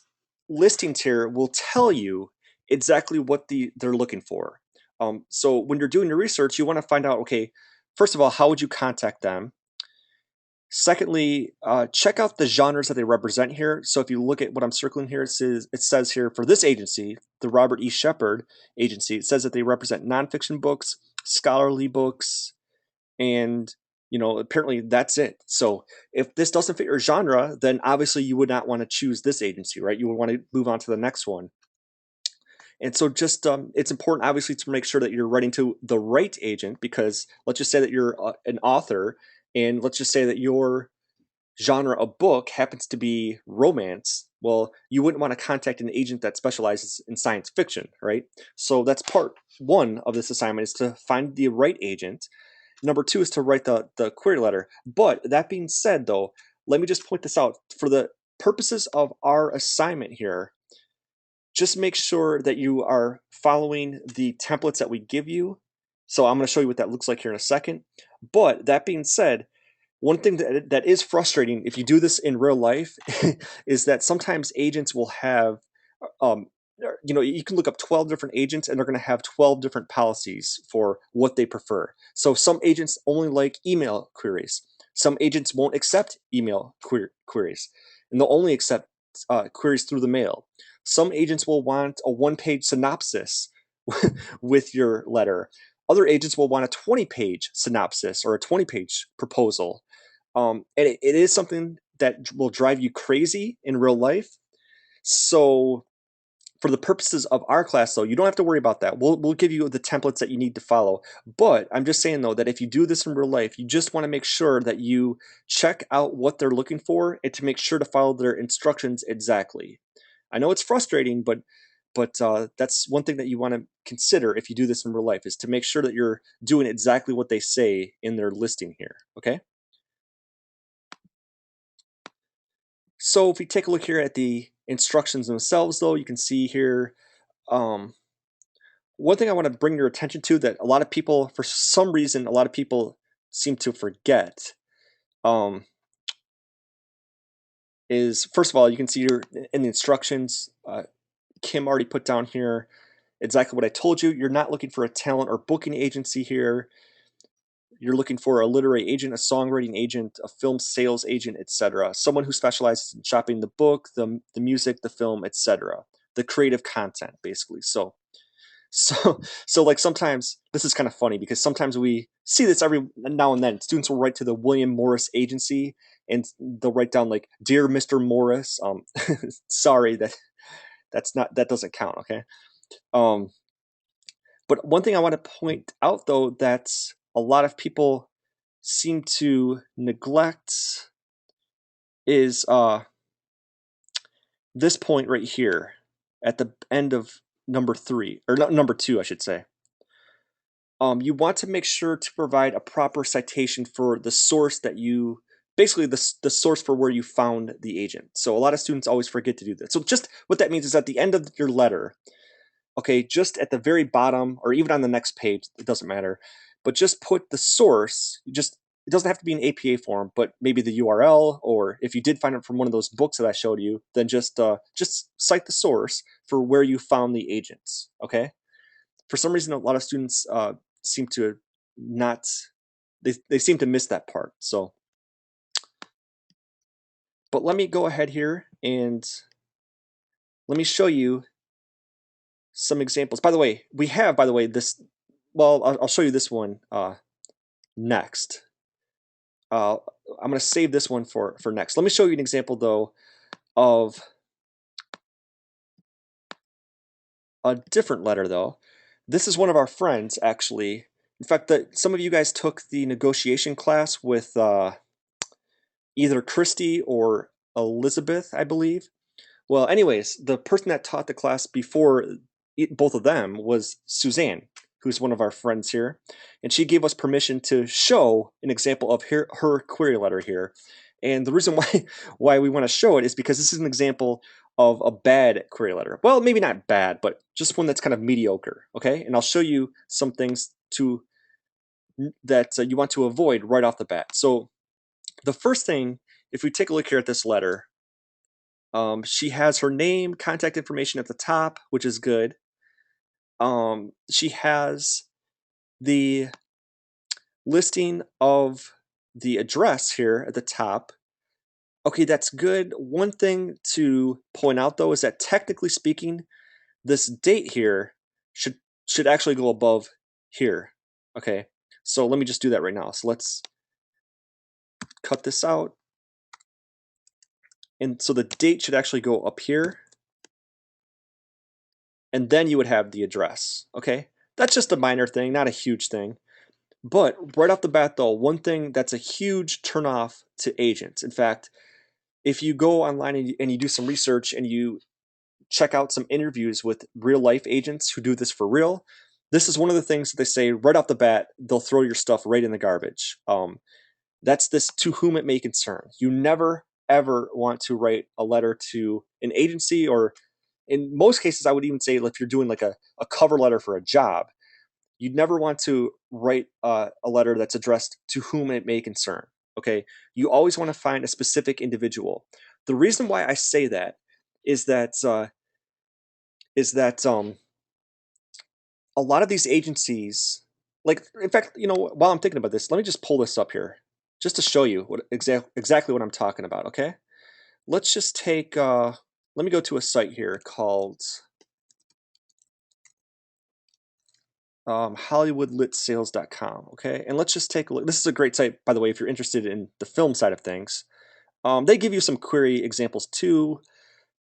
listings here will tell you exactly what they're looking for. So when you're doing your research, you want to find out, okay, first of all, how would you contact them? Secondly, check out the genres that they represent here. So if you look at what I'm circling here, it says here for this agency, the Robert E. Shepard Agency, it says that they represent nonfiction books, scholarly books, and apparently that's it. So if this doesn't fit your genre, then obviously you would not want to choose this agency, right? You would want to move on to the next one. And so just it's important obviously to make sure that you're writing to the right agent, because let's just say that you're an author, and let's just say that your genre of book happens to be romance. Well, you wouldn't want to contact an agent that specializes in science fiction, right? So that's part one of this assignment, is to find the right agent. Number two is to write the query letter. But that being said, though, let me just point this out. For the purposes of our assignment here, just make sure that you are following the templates that we give you. So I'm going to show you what that looks like here in a second. But that being said, one thing that is frustrating if you do this in real life is that sometimes agents will have, um, you can look up 12 different agents and they're going to have 12 different policies for what they prefer. So some agents only like email queries. Some agents won't accept email queries, and they'll only accept queries through the mail. Some agents will want a one-page synopsis with your letter. Other agents will want a 20-page synopsis or a 20-page proposal. And it is something that will drive you crazy in real life. So for the purposes of our class, though, you don't have to worry about that. We'll give you the templates that you need to follow. But I'm just saying, though, that if you do this in real life, you just want to make sure that you check out what they're looking for and to make sure to follow their instructions exactly. I know it's frustrating, but that's one thing that you want to consider if you do this in real life, is to make sure that you're doing exactly what they say in their listing here. Okay. So if we take a look here at the instructions themselves, though, you can see here, um, one thing I want to bring your attention to that a lot of people, for some reason, a lot of people seem to forget, um, is first of all, you can see here in the instructions, Kim already put down here exactly what I told you. You're not looking for a talent or booking agency here. You're looking for a literary agent, a songwriting agent, a film sales agent, etc. Someone who specializes in shopping the book, the music, the film, etc. The creative content, basically. So like sometimes this is kind of funny because sometimes we see this every now and then. Students will write to the William Morris Agency and they'll write down like, "Dear Mr. Morris, sorry that doesn't count." Okay. Um, but one thing I want to point out, though, that a lot of people seem to neglect is this point right here at the end of number three, or number two, I should say. You want to make sure to provide a proper citation for the source that you, basically the source for where you found the agent. So a lot of students always forget to do that. So just what that means is at the end of your letter, okay, just at the very bottom or even on the next page, it doesn't matter, but just put the source. Just, it doesn't have to be an APA form, but maybe the URL, or if you did find it from one of those books that I showed you, then just cite the source for where you found the agents. Okay. For some reason, a lot of students seem to not, they seem to miss that part. So, but let me go ahead here and let me show you some examples. By the way, we have, by the way, this, well, I'll show you this one next. I'm going to save this one for next. Let me show you an example, though, of a different letter, though. This is one of our friends, actually. In fact, some of you guys took the negotiation class with either Christy or Elizabeth, I believe. Well, anyways, the person that taught the class before both of them was Suzanne, who's one of our friends here. And she gave us permission to show an example of her query letter here. And the reason why we want to show it is because this is an example of a bad query letter. Well, maybe not bad, but just one that's kind of mediocre. Okay, and I'll show you some things that you want to avoid right off the bat. So the first thing, if we take a look here at this letter, she has her name, contact information at the top, which is good. she has the listing of the address here at the top. Okay, that's good. One thing to point out though is that technically speaking, this date here should actually go above here. Okay, so let me just do that right now. So let's cut this out. And so the date should actually go up here. And then you would have the address. Okay, that's just a minor thing, not a huge thing. But right off the bat though, one thing that's a huge turnoff to agents. In fact, if you go online and you do some research and you check out some interviews with real life agents who do this for real, this is one of the things that they say right off the bat. They'll throw your stuff right in the garbage. That's this "to whom it may concern." You never ever want to write a letter to an agency, or in most cases, I would even say if you're doing like a cover letter for a job, you'd never want to write a letter that's addressed "to whom it may concern." Okay, you always want to find a specific individual. The reason why I say that is that a lot of these agencies, like, in fact, while I'm thinking about this, let me just pull this up here just to show you what exactly what I'm talking about. Okay, let's just take let me go to a site here called hollywoodlitsales.com. Okay, and let's just take a look. This is a great site, by the way, if you're interested in the film side of things. They give you some query examples too,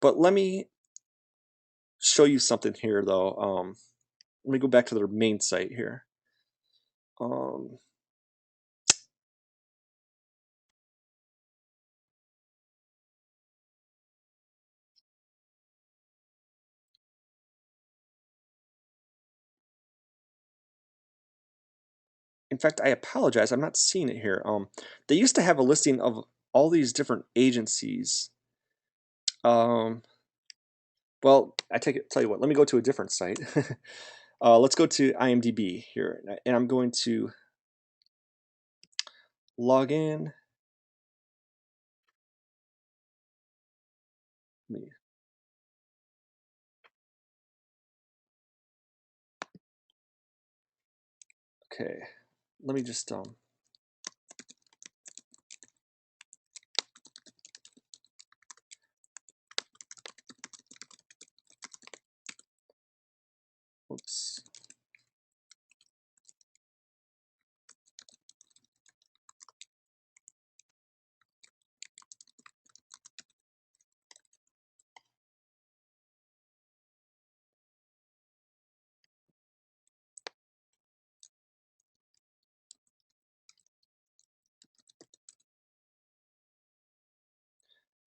but let me show you something here though. Let me go back to their main site here. In fact, I apologize. I'm not seeing it here. They used to have a listing of all these different agencies. Well, tell you what. Let me go to a different site. Let's go to IMDb here, and I'm going to log in. Okay, let me just oops.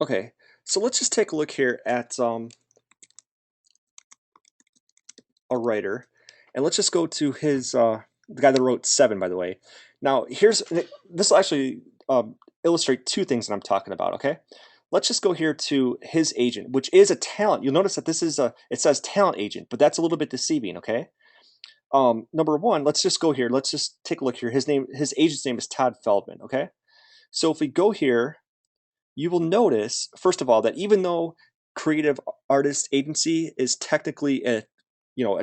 Okay, so let's just take a look here at a writer, and let's just go to his the guy that wrote Seven, by the way. Now, this will actually illustrate two things that I'm talking about. Okay, let's just go here to his agent, which is a talent. You'll notice that it says talent agent, but that's a little bit deceiving. Okay, number one, let's just go here. Let's just take a look here. His agent's name is Todd Feldman. Okay, so if we go here, you will notice, first of all, that even though creative artist agency is technically a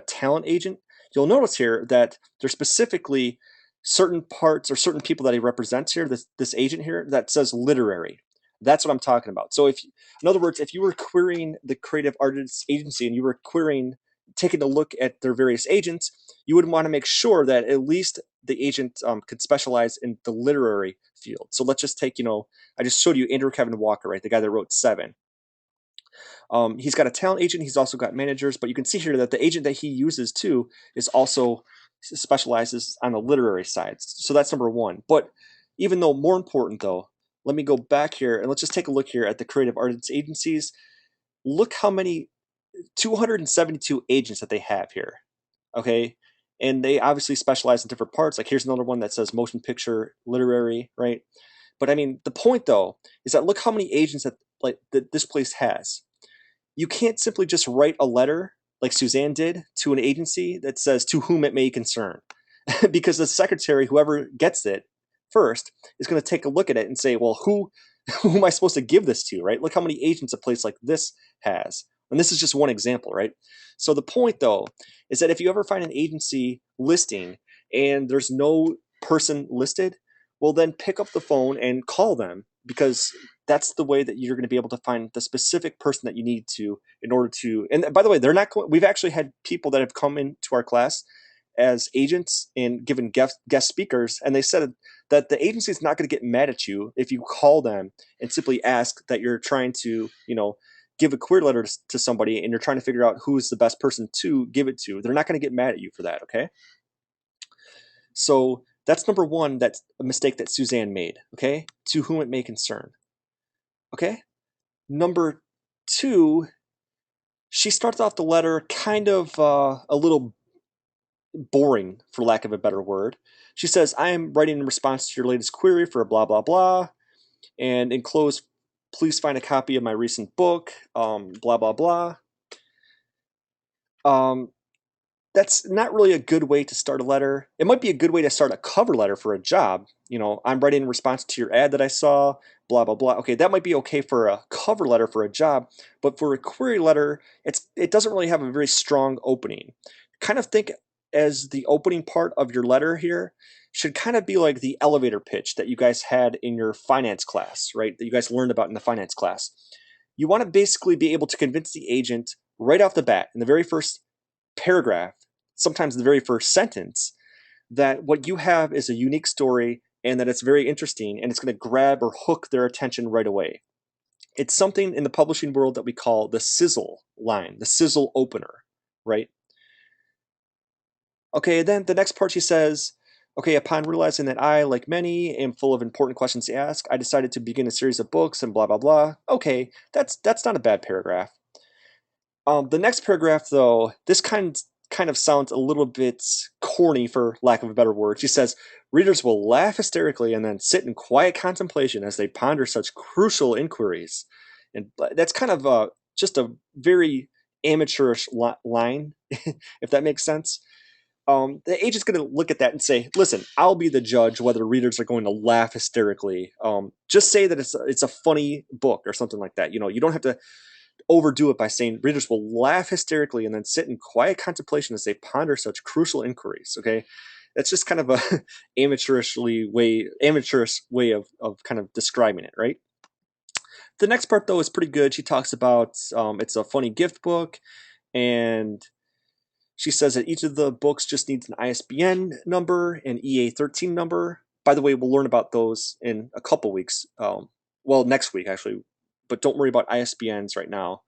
talent agent, you'll notice here that there's specifically certain parts or certain people that he represents here, this agent here, that says literary. That's what I'm talking about. So in other words, if you were querying the creative artist agency and you were taking a look at their various agents, you would want to make sure that at least the agent could specialize in the literary field. So let's just take, I just showed you Andrew Kevin Walker, right? The guy that wrote Seven. He's got a talent agent. He's also got managers, but you can see here that the agent that he uses too is also specializes on the literary side. So that's number one. But even though more important though, let me go back here and let's just take a look here at the creative artists agencies. Look how many 272 agents that they have here. Okay. And they obviously specialize in different parts. Like here's another one that says motion picture, literary, right? But I mean, the point though is that look how many agents that this place has. You can't simply just write a letter like Suzanne did to an agency that says "to whom it may concern," because the secretary, whoever gets it first, is going to take a look at it and say, "Well, who am I supposed to give this to?" Right? Look how many agents a place like this has. And this is just one example, right? So the point, though, is that if you ever find an agency listing and there's no person listed, well, then pick up the phone and call them, because that's the way that you're going to be able to find the specific person that you need to in order to. And by the way, they're not. We've actually had people that have come into our class as agents and given guest speakers, and they said that the agency is not going to get mad at you if you call them and simply ask that you're trying to, give a query letter to somebody and you're trying to figure out who is the best person to give it to. They're not going to get mad at you for that, okay? So that's number one. That's a mistake that Suzanne made, okay? To whom it may concern, okay? Number two, she starts off the letter kind of a little boring, for lack of a better word. She says, I am writing in response to your latest query for blah, blah, blah. And enclosed, please find a copy of my recent book, blah, blah, blah. That's not really a good way to start a letter. It might be a good way to start a cover letter for a job. I'm writing in response to your ad that I saw, blah, blah, blah. Okay, that might be okay for a cover letter for a job, but for a query letter, it doesn't really have a very strong opening. Kind of think as the opening part of your letter here should kind of be like the elevator pitch that you guys had in your finance class, right? That you guys learned about in the finance class. You want to basically be able to convince the agent right off the bat in the very first paragraph, sometimes the very first sentence, that what you have is a unique story and that it's very interesting and it's going to grab or hook their attention right away. It's something in the publishing world that we call the sizzle line, the sizzle opener, right? Okay, then the next part she says, okay, upon realizing that I, like many, am full of important questions to ask, I decided to begin a series of books and blah, blah, blah. Okay, that's not a bad paragraph. The next paragraph, though, this kind of sounds a little bit corny, for lack of a better word. She says, readers will laugh hysterically and then sit in quiet contemplation as they ponder such crucial inquiries. And that's kind of just a very amateurish line, if that makes sense. The agent's going to look at that and say, listen, I'll be the judge whether readers are going to laugh hysterically. Just say that it's a funny book or something like that. You don't have to overdo it by saying readers will laugh hysterically and then sit in quiet contemplation as they ponder such crucial inquiries. Okay, that's just kind of a amateurish way of kind of describing it, right? The next part, though, is pretty good. She talks about it's a funny gift book, and she says that each of the books just needs an ISBN number and EA13 number. By the way, we'll learn about those in a couple weeks. Well, next week, actually. But don't worry about ISBNs right now.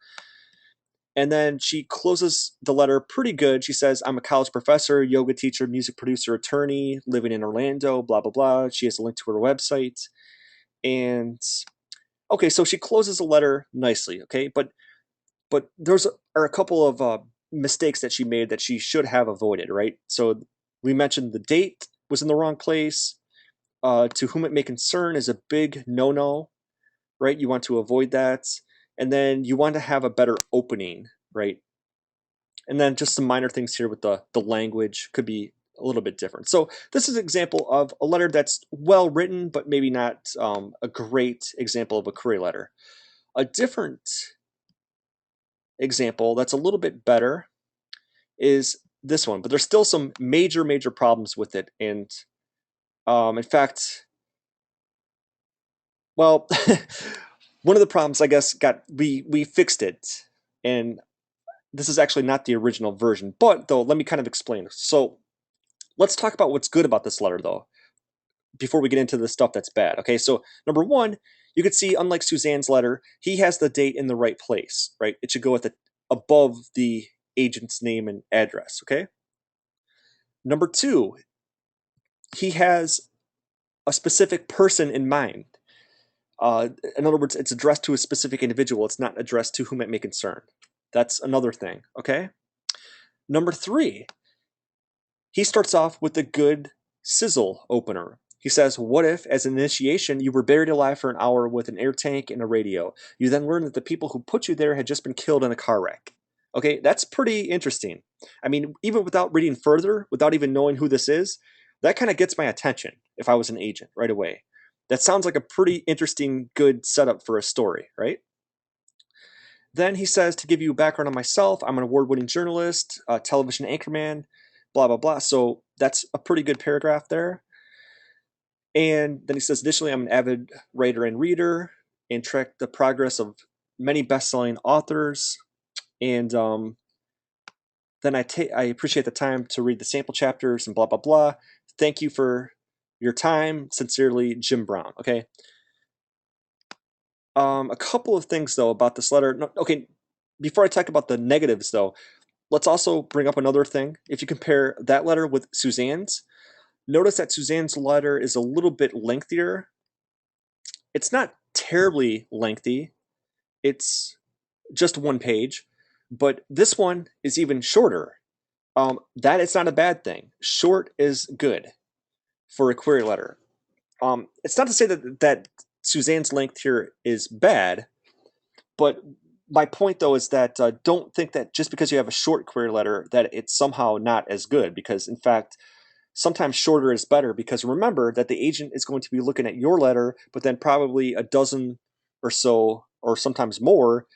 And then she closes the letter pretty good. She says, I'm a college professor, yoga teacher, music producer, attorney, living in Orlando, blah, blah, blah. She has a link to her website. And okay, so she closes the letter nicely, okay? But there's are a couple of mistakes that she made that she should have avoided, right? So we mentioned the date was in the wrong place. To whom it may concern is a big no-no, right? You want to avoid that. And then you want to have a better opening, right? And then just some minor things here with the language could be a little bit different. So this is an example of a letter that's well written, but maybe not a great example of a query letter. A different example that's a little bit better is this one, but there's still some major problems with it. And in fact, well, one of the problems, I guess, we fixed it, and this is actually not the original version. But though, let me kind of explain. So let's talk about what's good about this letter, though, before we get into the stuff that's bad. Okay, so number one, you could see, unlike Suzanne's letter, he has the date in the right place, right? It should go above the agent's name and address. Okay. Number two, he has a specific person in mind. In other words, it's addressed to a specific individual. It's not addressed to whom it may concern. That's another thing, okay? Number three, he starts off with a good sizzle opener. He says, what if, as an initiation, you were buried alive for an hour with an air tank and a radio? You then learned that the people who put you there had just been killed in a car wreck. Okay, that's pretty interesting. I mean, even without reading further, without even knowing who this is, that kind of gets my attention if I was an agent right away. That sounds like a pretty interesting, good setup for a story, right? Then he says to give you a background on myself, I'm an award-winning journalist, television anchorman, blah blah blah. So that's a pretty good paragraph there. And then he says, additionally, I'm an avid writer and reader, and track the progress of many best-selling authors. And then I appreciate the time to read the sample chapters and blah blah blah. Thank you for your time. Sincerely, Jim Brown. Okay. A couple of things though about this letter. No, okay, before I talk about the negatives though, let's also bring up another thing. If you compare that letter with Suzanne's, notice that Suzanne's letter is a little bit lengthier. It's not terribly lengthy. It's just one page, but this one is even shorter. That is not a bad thing. Short is good for a query letter. It's not to say that Suzanne's length here is bad, but my point though is that don't think that just because you have a short query letter that it's somehow not as good, because in fact sometimes shorter is better, because remember that the agent is going to be looking at your letter but then probably a dozen or so or sometimes more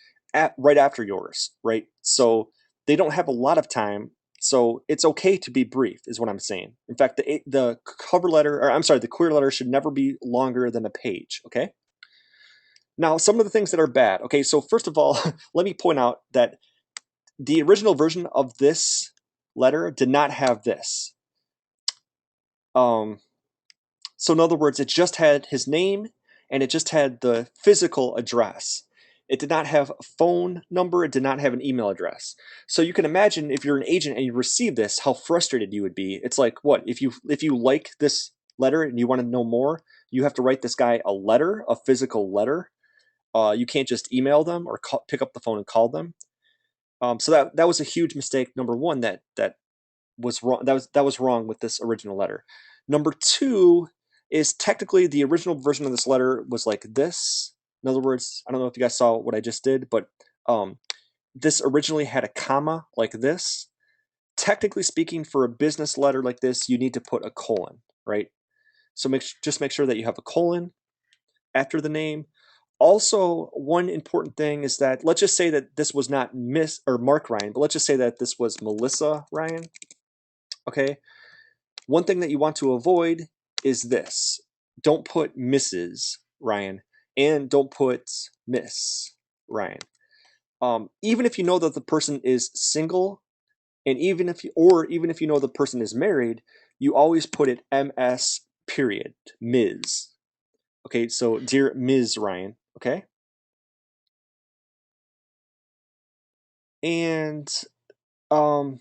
right after yours, right? So they don't have a lot of time, so it's okay to be brief is what I'm saying. In fact, the cover letter, or I'm sorry, the query letter should never be longer than a page. Okay. Now, some of the things that are bad. Okay, so first of all, let me point out that the original version of this letter did not have this. Um, so in other words, it just had his name and it just had the physical address. It did not have a phone number. It did not have an email address. So you can imagine if you're an agent and you receive this, how frustrated you would be. It's like, what if you like this letter and you want to know more, you have to write this guy a letter, a physical letter. You can't just email them or pick up the phone and call them. So that was a huge mistake. Number one, that was wrong. That was wrong with this original letter. Number two is technically the original version of this letter was like this. In other words, I don't know if you guys saw what I just did, but this originally had a comma like this. Technically speaking, for a business letter like this, you need to put a colon, right? So just make sure that you have a colon after the name. Also, one important thing is that let's just say that this was not Miss or Mark Ryan, but let's just say that this was Melissa Ryan. Okay. One thing that you want to avoid is this. Don't put Mrs. Ryan and don't put Miss Ryan. Even if you know that the person is single, and even if you know the person is married, you always put it MS period, Ms. Okay, so dear Ms. Ryan. Okay. And um,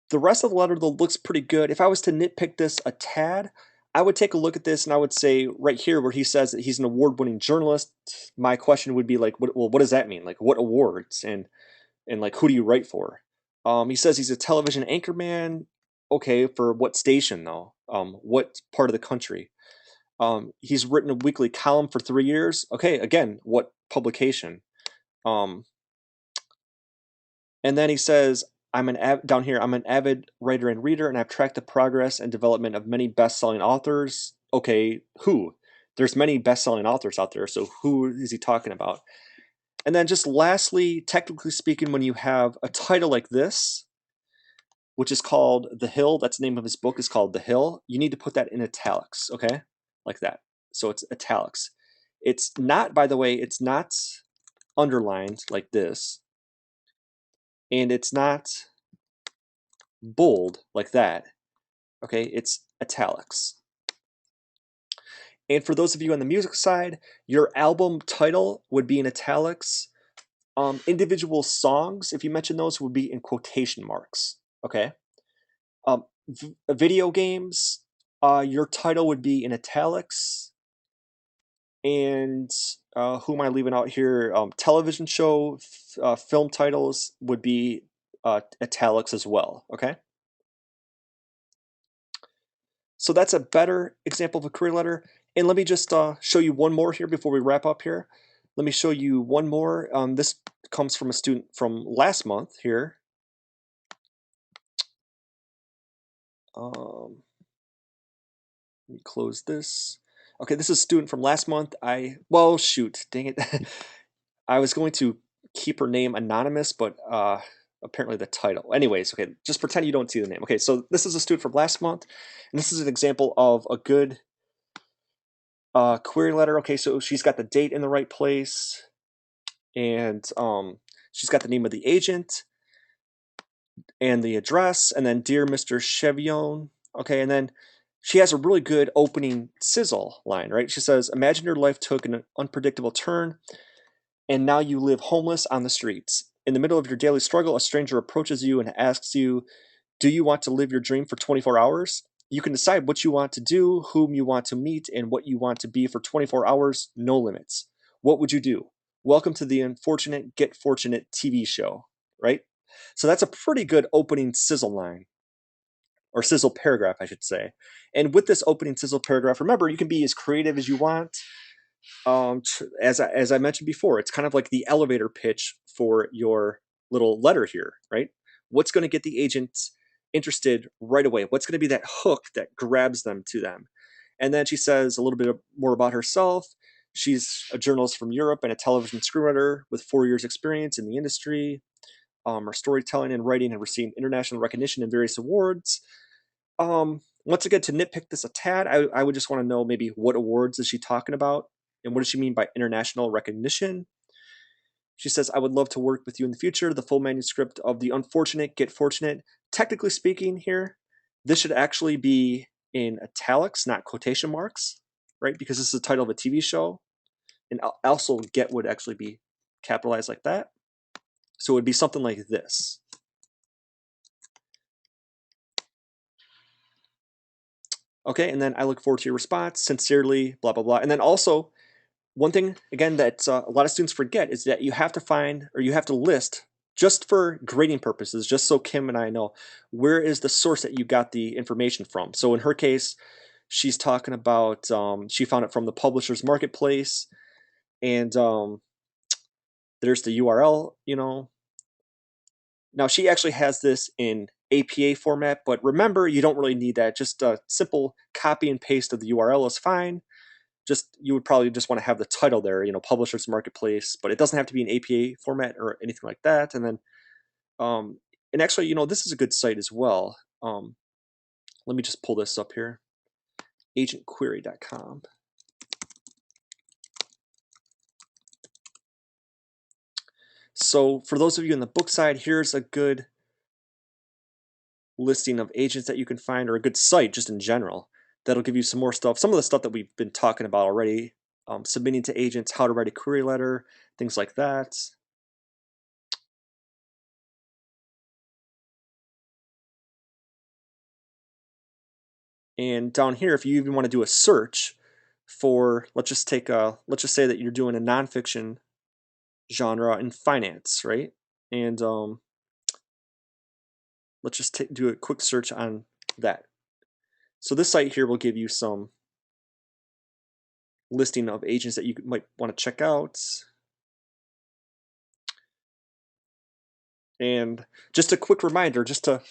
the rest of the letter though looks pretty good. If I was to nitpick this a tad, I would take a look at this and I would say right here where he says that he's an award-winning journalist. My question would be like, what does that mean? Like, what awards and like who do you write for? He says he's a television anchorman. Okay, for what station though? What part of the country? He's written a weekly column for 3 years. Okay, again, what publication? Um, And then he says, down here, I'm an avid writer and reader, and I've tracked the progress and development of many best-selling authors. Okay, who? There's many best-selling authors out there, so who is he talking about? And then just lastly, technically speaking, when you have a title like this, which is called The Hill, that's the name of his book, is called The Hill, you need to put that in italics, okay? Like that. So it's italics. It's not, by the way, it's not underlined like this, and it's not bold like that. Okay, it's italics. And for those of you on the music side, your album title would be in italics. Individual songs, if you mention those, would be in quotation marks. Okay. Video games, your title would be in italics. And who am I leaving out here? Television show, film titles would be italics as well. Okay. So that's a better example of a query letter. And let me just show you one more here before we wrap up here. Let me show you one more. This comes from a student from last month here. Let me close this. Okay, this is a student from last month. Well, shoot, dang it. I was going to keep her name anonymous, but apparently the title. Anyways, okay, just pretend you don't see the name. Okay, so this is a student from last month, and this is an example of a good query letter. Okay, so she's got the date in the right place, and she's got the name of the agent and the address, and then dear Mr. Chevion. Okay, and then she has a really good opening sizzle line, right? She says, "Imagine your life took an unpredictable turn, and now you live homeless on the streets. In the middle of your daily struggle, a stranger approaches you and asks you, 'Do you want to live your dream for 24 hours?' You can decide what you want to do, whom you want to meet, and what you want to be for 24 hours, no limits. What would you do? Welcome to the Unfortunate Get Fortunate TV show," right? So that's a pretty good opening sizzle line, or sizzle paragraph, I should say. And with this opening sizzle paragraph, remember, you can be as creative as you want. As I mentioned before, it's kind of like the elevator pitch for your little letter here, right? What's going to get the agent interested right away? What's going to be that hook that grabs them to them? And then she says a little bit more about herself. She's a journalist from Europe and a television screenwriter with 4 years experience in the industry. Her storytelling and writing have received international recognition and various awards. Once again, to nitpick this a tad, I would just want to know maybe what awards is she talking about, and what does she mean by international recognition? She says, "I would love to work with you in the future. The full manuscript of The Unfortunate Get Fortunate." Technically speaking, here, this should actually be in italics, not quotation marks, right? Because this is the title of a TV show, and also get would actually be capitalized like that. So it would be something like this. Okay, and then I look forward to your response. Sincerely, blah, blah, blah. And then also, one thing, again, that a lot of students forget is that you have to find, or you have to list, just for grading purposes, just so Kim and I know, where is the source that you got the information from. So in her case, she's talking about, she found it from the publisher's marketplace, and there's the URL, Now she actually has this in APA format, but remember, you don't really need that. Just a simple copy and paste of the URL is fine. Just, you would probably just want to have the title there, publisher's marketplace, but it doesn't have to be an APA format or anything like that. And then, and actually, this is a good site as well. Let me just pull this up here, agentquery.com. So for those of you on the book side, here's a good listing of agents that you can find, or a good site just in general, that'll give you some more stuff, some of the stuff that we've been talking about already, submitting to agents, how to write a query letter, things like that. And down here, if you even want to do a search for, let's just say that you're doing a nonfiction genre in finance, right? And let's just do a quick search on that. So this site here will give you some listing of agents that you might want to check out. And just a quick reminder, just to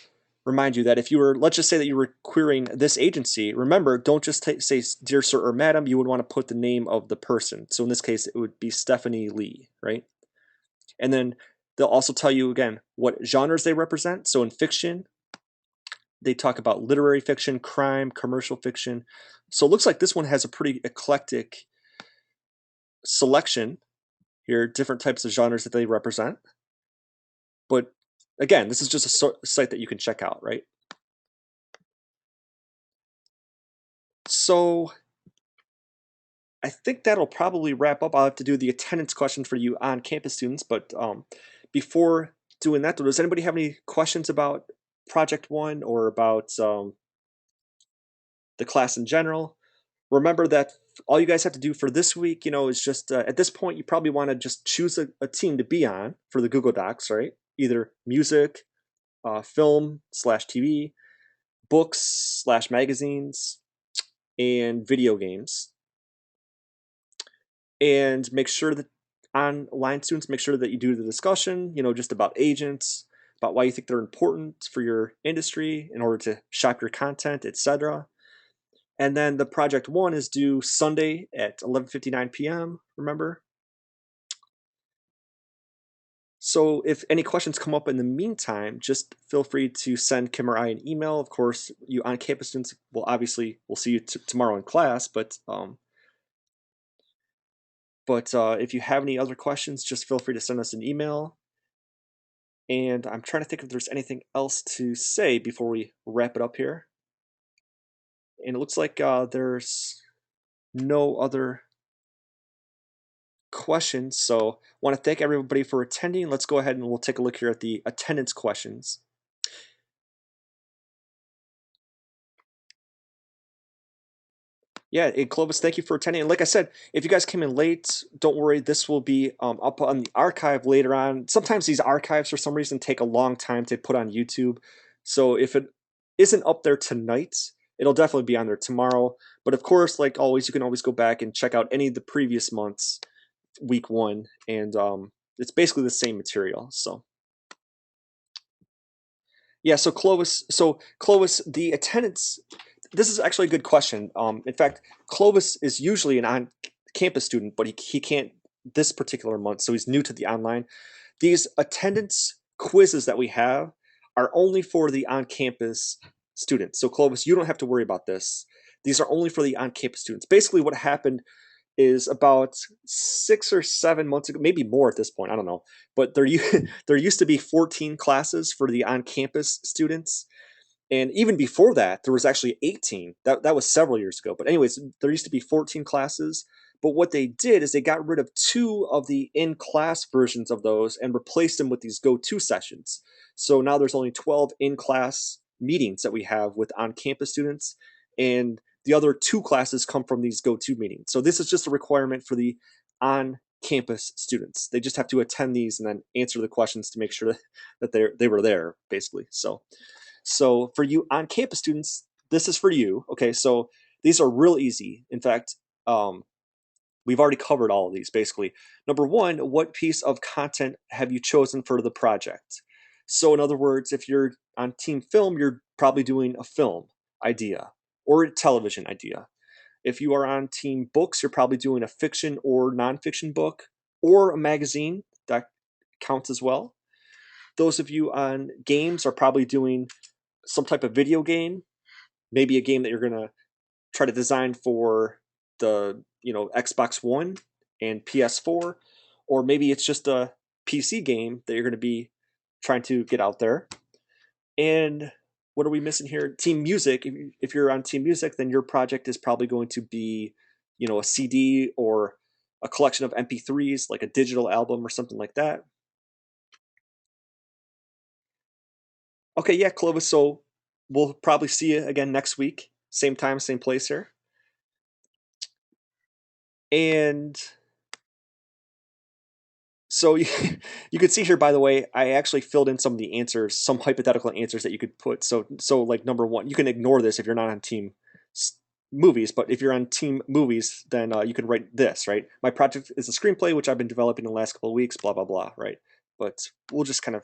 remind you that if you were, let's just say that you were querying this agency, remember, don't just say dear sir or madam, you would want to put the name of the person. So in this case, it would be Stephanie Lee, right? And then they'll also tell you, again, what genres they represent. So in fiction, they talk about literary fiction, crime, commercial fiction. So it looks like this one has a pretty eclectic selection here, different types of genres that they represent. But again, this is just a site that you can check out, right? So I think that'll probably wrap up. I'll have to do the attendance question for you on-campus students, but before doing that, does anybody have any questions about Project One or about the class in general? Remember that all you guys have to do for this week, is just, at this point, you probably want to just choose a team to be on for the Google Docs, right? Either music, film/TV, books/magazines, and video games. And make sure that online students, make sure that you do the discussion, just about agents, about why you think they're important for your industry in order to shop your content, etc. And then the project one is due Sunday at 11:59 p.m. Remember? So if any questions come up in the meantime, just feel free to send Kim or I an email. Of course, you on-campus students will obviously we'll see you tomorrow in class, but if you have any other questions, just feel free to send us an email. And I'm trying to think if there's anything else to say before we wrap it up here. And it looks like there's no other questions. So I want to thank everybody for attending. Let's go ahead and we'll take a look here at the attendance questions. Yeah, and Clovis, thank you for attending. And like I said, if you guys came in late, don't worry. This will be up on the archive later on. Sometimes these archives, for some reason, take a long time to put on YouTube. So if it isn't up there tonight, it'll definitely be on there tomorrow. But of course, like always, you can always go back and check out any of the previous months, week one, and it's basically the same material. So yeah, so Clovis, the attendance. This is actually a good question. In fact, Clovis is usually an on-campus student, but he can't this particular month, so he's new to the online. These attendance quizzes that we have are only for the on-campus students. So Clovis, you don't have to worry about this. These are only for the on-campus students. Basically, what happened is about 6 or 7 months ago, maybe more at this point, I don't know. But there used to be 14 classes for the on-campus students, and even before that, there was actually 18. That was several years ago. But anyways, there used to be 14 classes. But what they did is they got rid of two of the in-class versions of those and replaced them with these go-to sessions. So now there's only 12 in-class meetings that we have with on-campus students, and the other two classes come from these go-to meetings. So this is just a requirement for the on-campus students. They just have to attend these and then answer the questions to make sure that they were there, basically. So for you on-campus students, this is for you. Okay, so these are real easy. In fact, we've already covered all of these basically. Number one, what piece of content have you chosen for the project? So in other words, if you're on team film, you're probably doing a film idea or a television idea. If you are on team books, you're probably doing a fiction or nonfiction book or a magazine. That counts as well. Those of you on games are probably doing some type of video game, maybe a game that you're going to try to design for the Xbox One and PS4, or maybe it's just a PC game that you're going to be trying to get out there. And what are we missing here? Team music. If you're on team music, then your project is probably going to be, a CD or a collection of MP3s, like a digital album or something like that. Okay, yeah, Clovis. So we'll probably see you again next week, same time, same place here. And so you can see here, by the way, I actually filled in some of the answers, some hypothetical answers that you could put. So like number one, you can ignore this if you're not on team movies, but if you're on team movies, then you can write this, right? My project is a screenplay, which I've been developing in the last couple of weeks, blah, blah, blah, right? But we'll just kind of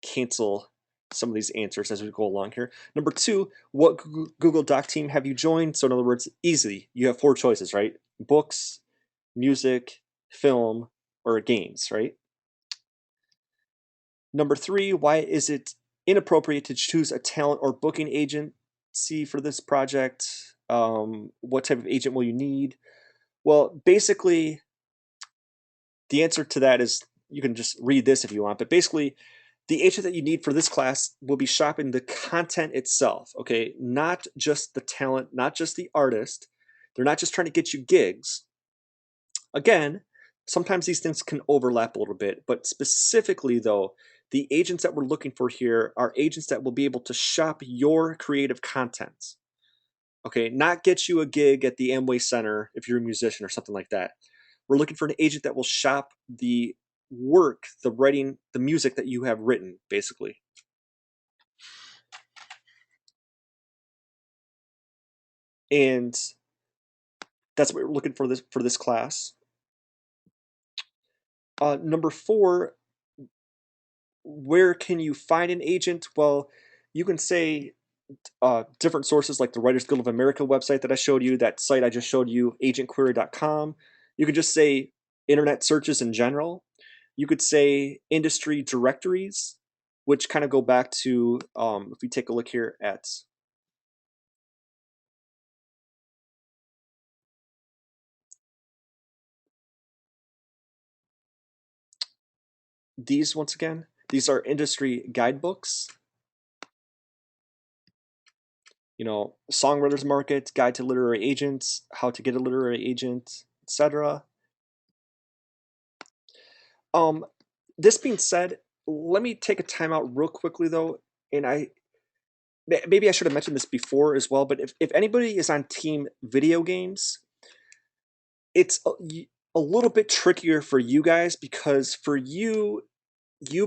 cancel some of these answers as we go along here. Number two, what Google Doc team have you joined? So in other words, easy. You have four choices, right? Books, music, film, or games, right? Number three, why is it inappropriate to choose a talent or booking agency for this project? What type of agent will you need? Well, basically, the answer to that is you can just read this if you want, but basically, the agent that you need for this class will be shopping the content itself, okay? Not just the talent, not just the artist. They're not just trying to get you gigs. Again, sometimes these things can overlap a little bit, but specifically though, the agents that we're looking for here are agents that will be able to shop your creative content. Okay, not get you a gig at the Amway Center if you're a musician or something like that. We're looking for an agent that will shop the work, the writing, the music that you have written, basically. And that's what we're looking for this class. Number four, where can you find an agent? Well, you can say different sources like the Writers Guild of America website that I showed you, that site I just showed you, agentquery.com. You can just say internet searches in general. You could say industry directories, which kind of go back to, if we take a look here at these once again. These are industry guidebooks, Songwriters Market, Guide to Literary Agents, How to Get a Literary Agent, etc. Um, this being said, let me take a time out real quickly though, and maybe I should have mentioned this before as well, but if anybody is on team video games, it's a little bit trickier for you guys because for you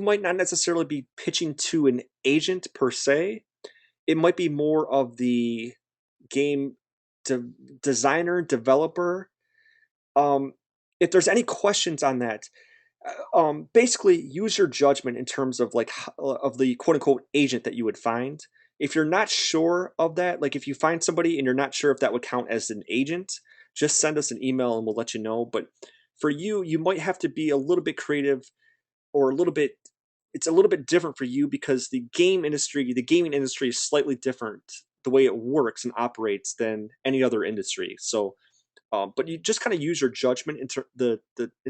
might not necessarily be pitching to an agent per se. It might be more of the game de- designer, developer. Um, if there's any questions on that, basically use your judgment in terms of of the quote unquote agent that you would find. If you're not sure of that, like if you find somebody and you're not sure if that would count as an agent, just send us an email and we'll let you know. But for you, you might have to be a little bit creative or a little bit, it's a little bit different for you because the gaming industry is slightly different the way it works and operates than any other industry. So but you just kind of use your judgment in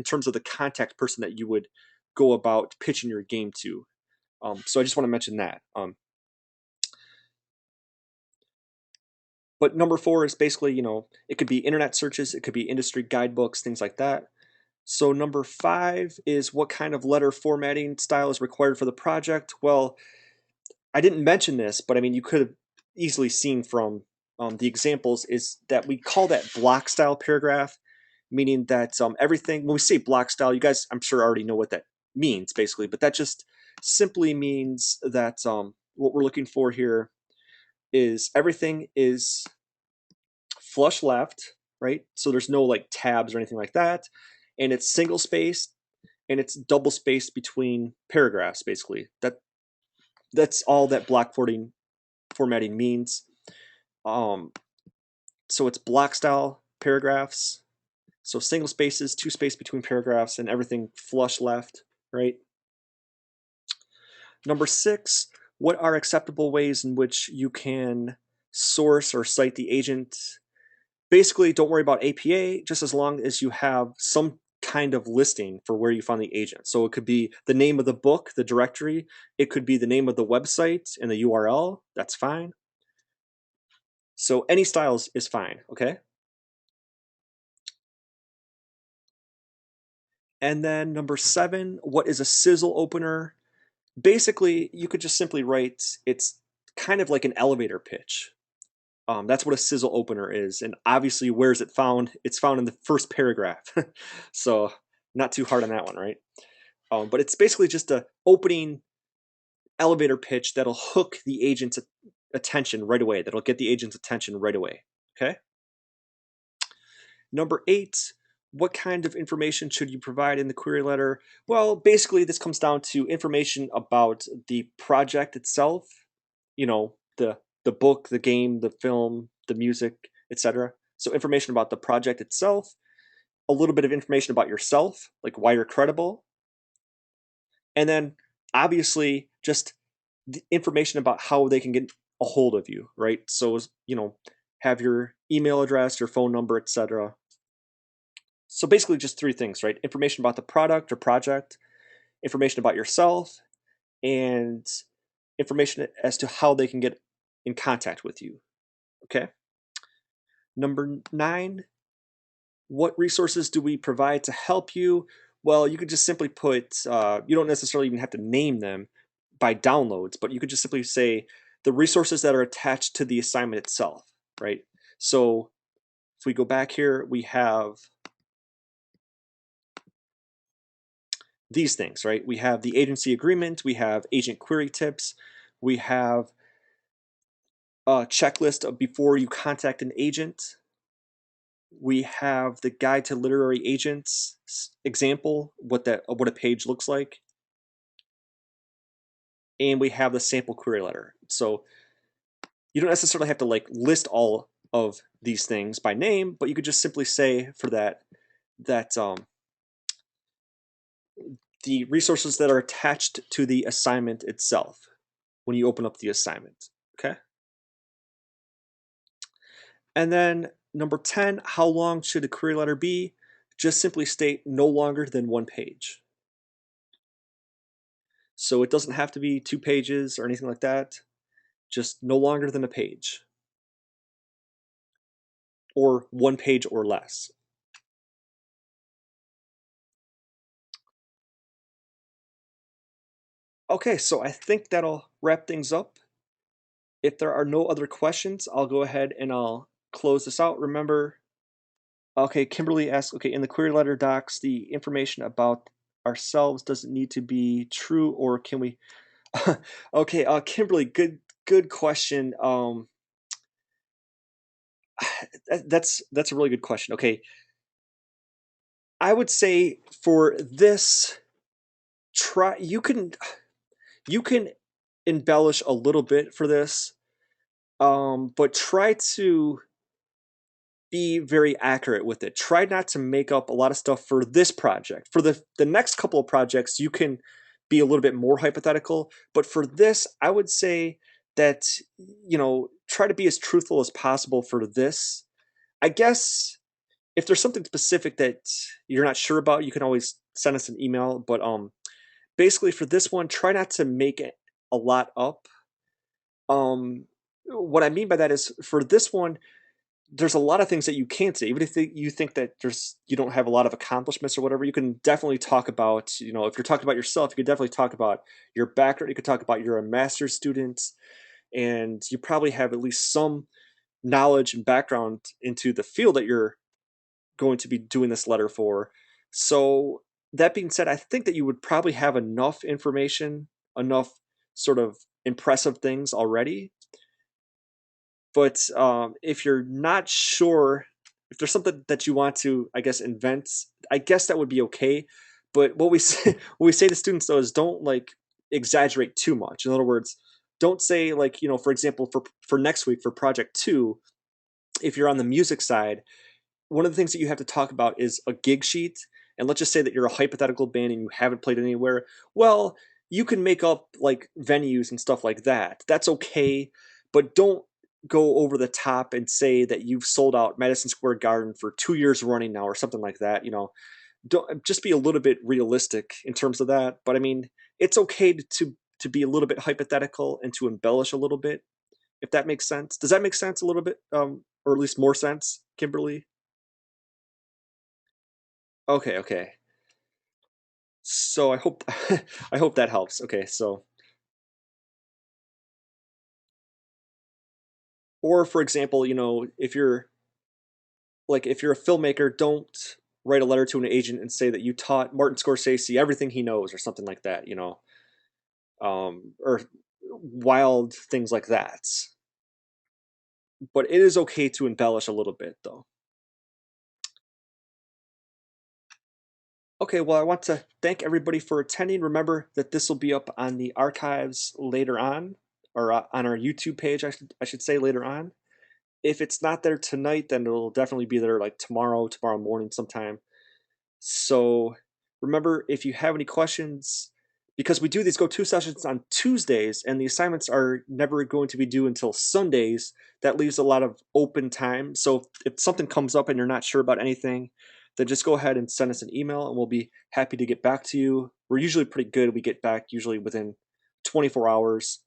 terms of the contact person that you would go about pitching your game to. So I just want to mention that. But number four is basically, it could be internet searches, it could be industry guidebooks, things like that. So number five is what kind of letter formatting style is required for the project. Well, I didn't mention this, but I mean, you could have easily seen from the examples is that we call that block style paragraph, meaning that everything, when we say block style, you guys, I'm sure, already know what that means basically, but that just simply means that what we're looking for here is everything is flush left, right? So there's no like tabs or anything like that. And it's single spaced and it's double spaced between paragraphs, basically. That's all that block formatting means. Um, so it's block style paragraphs. So single spaces, two space between paragraphs, and everything flush left, right? Number six, what are acceptable ways in which you can source or cite the agent? Basically, don't worry about APA, just as long as you have some kind of listing for where you found the agent. So it could be the name of the book, the directory. It could be the name of the website and the URL. That's fine. So any styles is fine, okay? And then number seven, what is a sizzle opener? Basically, you could just simply write, it's kind of like an elevator pitch. That's what a sizzle opener is. And obviously, where is it found? It's found in the first paragraph. So not too hard on that one, right? But it's basically just a opening elevator pitch that'll hook the agent's attention right away. That'll get the agent's attention right away. Okay. Number eight, what kind of information should you provide in the query letter? Well, basically, this comes down to information about the project itself. The book, the game, the film, the music, etc. So information about the project itself, a little bit of information about yourself, like why you're credible, and then obviously just the information about how they can get a hold of you, right? So, have your email address, your phone number, etc. So basically just three things, right? Information about the product or project, information about yourself, and information as to how they can get in contact with you. Okay. Number nine, what resources do we provide to help you? Well, you could just simply put, you don't necessarily even have to name them by downloads, but you could just simply say the resources that are attached to the assignment itself, right? So if we go back here, we have these things, right? We have the agency agreement, we have agent query tips, we have a checklist of before you contact an agent. We have the guide to literary agents example, what a page looks like, and we have the sample query letter. So you don't necessarily have to like list all of these things by name, but you could just simply say for that the resources that are attached to the assignment itself when you open up the assignment. Okay. And then number 10, how long should a query letter be? Just simply state no longer than 1 page. So it doesn't have to be 2 pages or anything like that. Just no longer than a page. Or 1 page or less. Okay, so I think that'll wrap things up. If there are no other questions, I'll go ahead and I'll close this out. Remember, okay, Kimberly asked, okay, in the query letter docs, the information about ourselves doesn't need to be true, or can we? Okay, Kimberly, good question. That's a really good question. Okay, I would say for this, try you can embellish a little bit for this, but try to be very accurate with it. Try not to make up a lot of stuff for this project. For the next couple of projects, you can be a little bit more hypothetical, but for this, I would say that try to be as truthful as possible for this. I guess if there's something specific that you're not sure about, you can always send us an email, but basically for this one, try not to make it a lot up. What I mean by that is for this one, there's a lot of things that you can't say. Even if you think that you don't have a lot of accomplishments or whatever, you can definitely talk about, if you're talking about yourself, you could definitely talk about your background. You could talk about you're a master's student and you probably have at least some knowledge and background into the field that you're going to be doing this letter for. So that being said, I think that you would probably have enough information, enough sort of impressive things already. But if you're not sure, if there's something that you want to, I guess, invent, I guess that would be okay. But what we say, what we say to students though is don't like exaggerate too much. In other words, don't say like, for example, for next week for project 2, if you're on the music side, one of the things that you have to talk about is a gig sheet. And let's just say that you're a hypothetical band and you haven't played anywhere. Well, you can make up like venues and stuff like that. That's okay, but don't go over the top and say that you've sold out Madison Square Garden for 2 years running now or something like that. Don't just be a little bit realistic in terms of that. But I mean, it's okay to be a little bit hypothetical and to embellish a little bit, if that makes sense. Does that make sense a little bit, or at least more sense, Kimberly? Okay, okay. So I hope I hope that helps. Okay, so or for example, if you're a filmmaker, don't write a letter to an agent and say that you taught Martin Scorsese everything he knows or something like that, or wild things like that. But it is okay to embellish a little bit though. Okay, well, I want to thank everybody for attending. Remember that this will be up on the archives later on, or on our YouTube page, I should say later on. If it's not there tonight, then it'll definitely be there like tomorrow morning sometime. So remember, if you have any questions, because we do these Go To sessions on Tuesdays and the assignments are never going to be due until Sundays, that leaves a lot of open time. So if something comes up and you're not sure about anything, then just go ahead and send us an email and we'll be happy to get back to you. We're usually pretty good. We get back usually within 24 hours.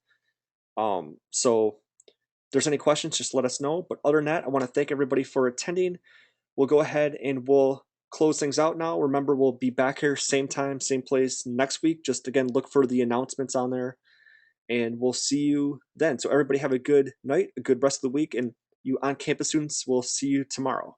So if there's any questions, just let us know. But other than that, I want to thank everybody for attending. We'll go ahead and we'll close things out now. Remember, we'll be back here same time, same place next week. Just again, look for the announcements on there and we'll see you then. So everybody have a good night, a good rest of the week, and you on-campus students, we'll see you tomorrow.